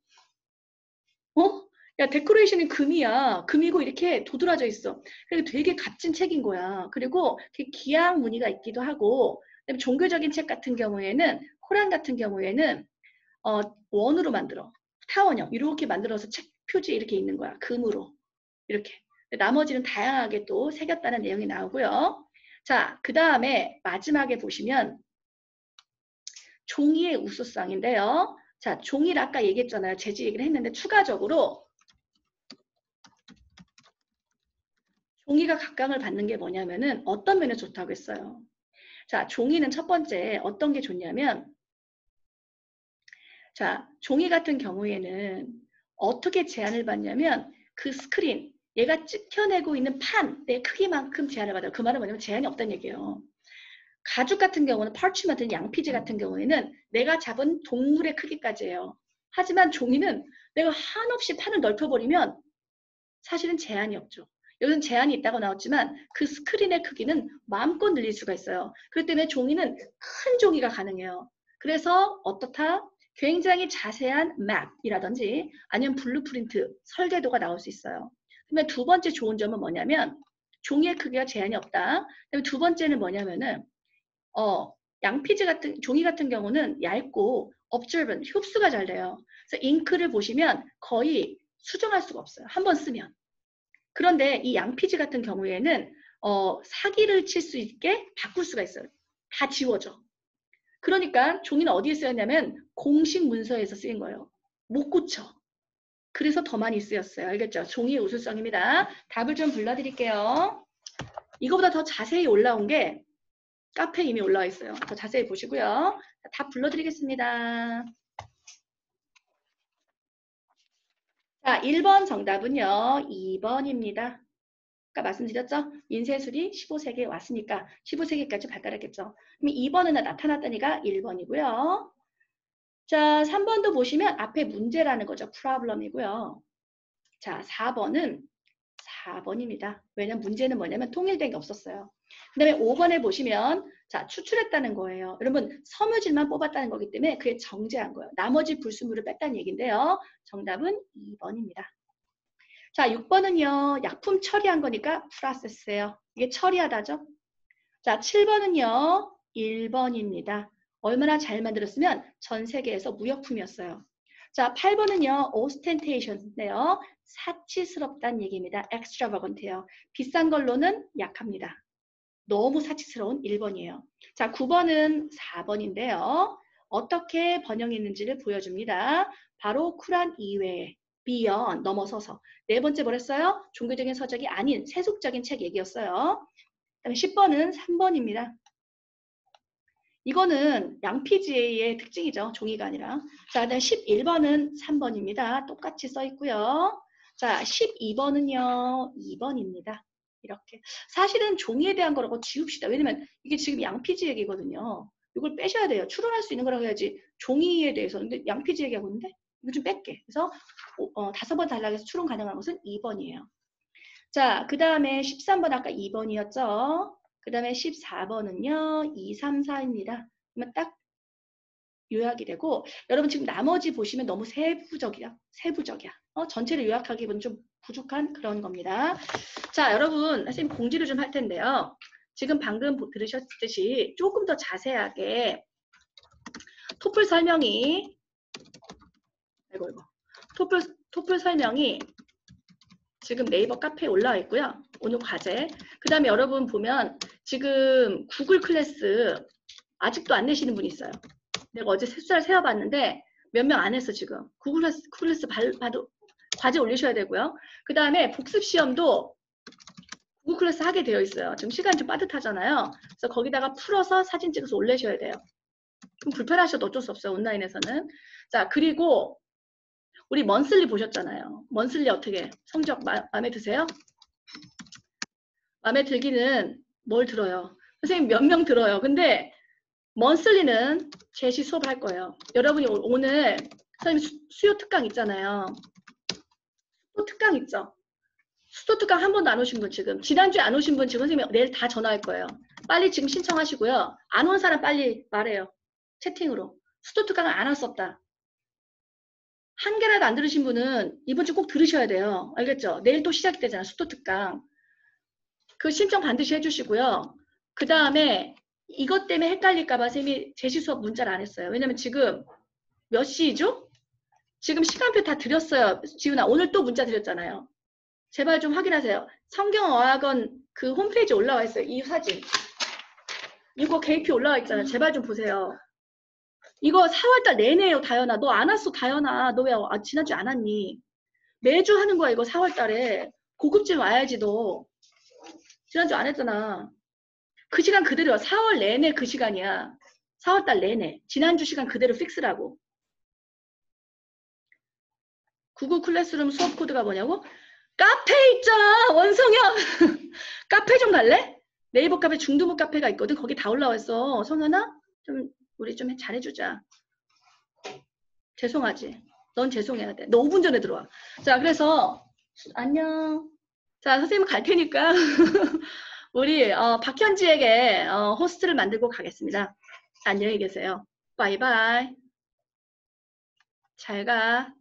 A: 야 데코레이션이 금이야. 금이고 이렇게 도드라져 있어. 그리고 되게 값진 책인 거야. 그리고 기약 무늬가 있기도 하고 그다음에 종교적인 책 같은 경우에는 코란 같은 경우에는 원으로 만들어. 타원형 이렇게 만들어서 책 표지에 이렇게 있는 거야. 금으로. 이렇게. 나머지는 다양하게 또 새겼다는 내용이 나오고요. 자, 그 다음에 마지막에 보시면 종이의 우수성인데요. 자, 종이를 아까 얘기했잖아요. 재질 얘기를 했는데 추가적으로 종이가 각광을 받는 게 뭐냐면은 어떤 면에 좋다고 했어요. 자, 종이는 첫 번째 어떤 게 좋냐면 자, 종이 같은 경우에는 어떻게 제한을 받냐면 그 스크린 얘가 찍혀내고 있는 판의 크기만큼 제한을 받아요. 그 말은 뭐냐면 제한이 없다는 얘기예요. 가죽 같은 경우는 펄치먼트, 양피지 같은 경우에는 내가 잡은 동물의 크기까지예요. 하지만 종이는 내가 한없이 판을 넓혀버리면 사실은 제한이 없죠. 여기는 제한이 있다고 나왔지만 그 스크린의 크기는 마음껏 늘릴 수가 있어요. 그렇기 때문에 종이는 큰 종이가 가능해요. 그래서 어떻다? 굉장히 자세한 맵이라든지 아니면 블루프린트, 설계도가 나올 수 있어요. 그러면 두 번째 좋은 점은 뭐냐면 종이의 크기가 제한이 없다. 그다음에 두 번째는 뭐냐면은 양피지 같은 종이 같은 경우는 얇고 observant, 흡수가 잘 돼요. 그래서 잉크를 보시면 거의 수정할 수가 없어요. 한번 쓰면. 그런데 이 양피지 같은 경우에는 사기를 칠 수 있게 바꿀 수가 있어요. 다 지워져. 그러니까 종이는 어디에 쓰였냐면 공식 문서에서 쓰인 거예요. 못 고쳐. 그래서 더 많이 쓰였어요. 알겠죠? 종이의 우수성입니다. 답을 좀 불러드릴게요. 이거보다 더 자세히 올라온 게 카페에 이미 올라와 있어요. 더 자세히 보시고요. 답 불러드리겠습니다. 자, 1번 정답은요. 2번입니다. 아까 말씀드렸죠? 인쇄술이 15세기에 왔으니까 15세기까지 발달했겠죠. 그럼 2번은 나타났다니까 1번이고요. 자, 3번도 보시면 앞에 문제라는 거죠. problem이고요. 자, 4번입니다. 왜냐면 문제는 뭐냐면 통일된 게 없었어요. 그 다음에 5번에 보시면 자, 추출했다는 거예요. 여러분 섬유질만 뽑았다는 거기 때문에 그게 정제한 거예요. 나머지 불순물을 뺐다는 얘기인데요. 정답은 2번입니다. 자, 6번은요. 약품 처리한 거니까 프로세스예요. 이게 처리하다죠. 자, 7번은요. 1번입니다. 얼마나 잘 만들었으면 전 세계에서 무역품이었어요. 자, 8번은요. ostentations인데요. 사치스럽다는 얘기입니다. extravagant해요. 비싼 걸로는 약합니다. 너무 사치스러운 1번이에요. 자, 9번은 4번인데요. 어떻게 번역했는지를 보여줍니다. 바로 쿠란 이외에 beyond 넘어서서 네 번째 뭐랬어요? 종교적인 서적이 아닌 세속적인 책 얘기였어요. 그다음에 10번은 3번입니다. 이거는 양PGA의 특징이죠. 종이가 아니라. 자, 그다음 11번은 3번입니다. 똑같이 써 있고요. 자, 12번은요. 2번입니다. 이렇게. 사실은 종이에 대한 거라고 지웁시다. 왜냐면 이게 지금 양PG 얘기거든요. 이걸 빼셔야 돼요. 추론할 수 있는 거라고 해야지. 종이에 대해서. 근데 양PG 얘기하고 있는데 이거 좀 뺄게. 그래서 5번 단락에서 추론 가능한 것은 2번이에요. 자, 그 다음에 13번 아까 2번이었죠. 그 다음에 14번은요. 2, 3, 4입니다. 그러면 딱 요약이 되고 여러분 지금 나머지 보시면 너무 세부적이야. 세부적이야. 전체를 요약하기는 좀 부족한 그런 겁니다. 자, 여러분 선생님 공지를 좀 할 텐데요. 지금 방금 들으셨듯이 조금 더 자세하게 토플 설명이 토플 설명이 지금 네이버 카페에 올라와 있고요. 오늘 과제. 그 다음에 여러분 보면 지금 구글 클래스 아직도 안 내시는 분이 있어요. 내가 어제 숫자를 세어봤는데 몇 명 안 했어 지금. 구글 클래스 봐도 과제 올리셔야 되고요. 그 다음에 복습 시험도 구글 클래스 하게 되어 있어요. 지금 시간이 좀 빠듯하잖아요. 그래서 거기다가 풀어서 사진 찍어서 올리셔야 돼요. 좀 불편하셔도 어쩔 수 없어요. 온라인에서는. 자, 그리고 우리 먼슬리 보셨잖아요. 먼슬리 어떻게 성적 마음에 드세요? 마음에 들기는 뭘 들어요? 선생님 몇 명 들어요. 근데 먼슬리는 제시 수업을 할 거예요. 여러분이 오늘 선생님 수요 특강 있잖아요. 수도 특강 있죠? 수도 특강 한 번도 안 오신 분 지금. 지난주에 안 오신 분 지금 선생님이 내일 다 전화할 거예요. 빨리 지금 신청하시고요. 안 온 사람 빨리 말해요. 채팅으로. 수도 특강을 안 왔었다. 한 개라도 안 들으신 분은 이번 주 꼭 들으셔야 돼요. 알겠죠? 내일 또 시작이 되잖아. 수도 특강. 그 신청 반드시 해주시고요. 그 다음에 이것 때문에 헷갈릴까봐 선생님이 제시 수업 문자를 안 했어요. 왜냐면 지금 몇 시죠? 지금 시간표 다 드렸어요. 지훈아 오늘 또 문자 드렸잖아요. 제발 좀 확인하세요. 성경어학원 그 홈페이지에 올라와 있어요. 이 사진. 이거 KP 올라와 있잖아요. 제발 좀 보세요. 이거 4월달 내내요, 다현아. 너 안 왔어, 다현아. 너 왜 지난주에 안 왔니? 매주 하는 거야, 이거 4월달에. 고급진 와야지, 너. 지난주 안 했잖아. 그 시간 그대로야. 4월 내내 그 시간이야. 4월달 내내. 지난주 시간 그대로 픽스라고. 구글 클래스룸 수업 코드가 뭐냐고? 카페 있죠, 원성현. 카페 좀 갈래? 네이버 카페 중두부 카페가 있거든. 거기 다 올라와 있어. 성현아, 좀 우리 좀 잘해주자. 죄송하지. 넌 죄송해야 돼. 너 5분 전에 들어와. 자, 그래서 안녕. 자, 선생님 갈 테니까 우리 박현지에게 호스트를 만들고 가겠습니다. 안녕히 계세요. 바이바이. 잘 가.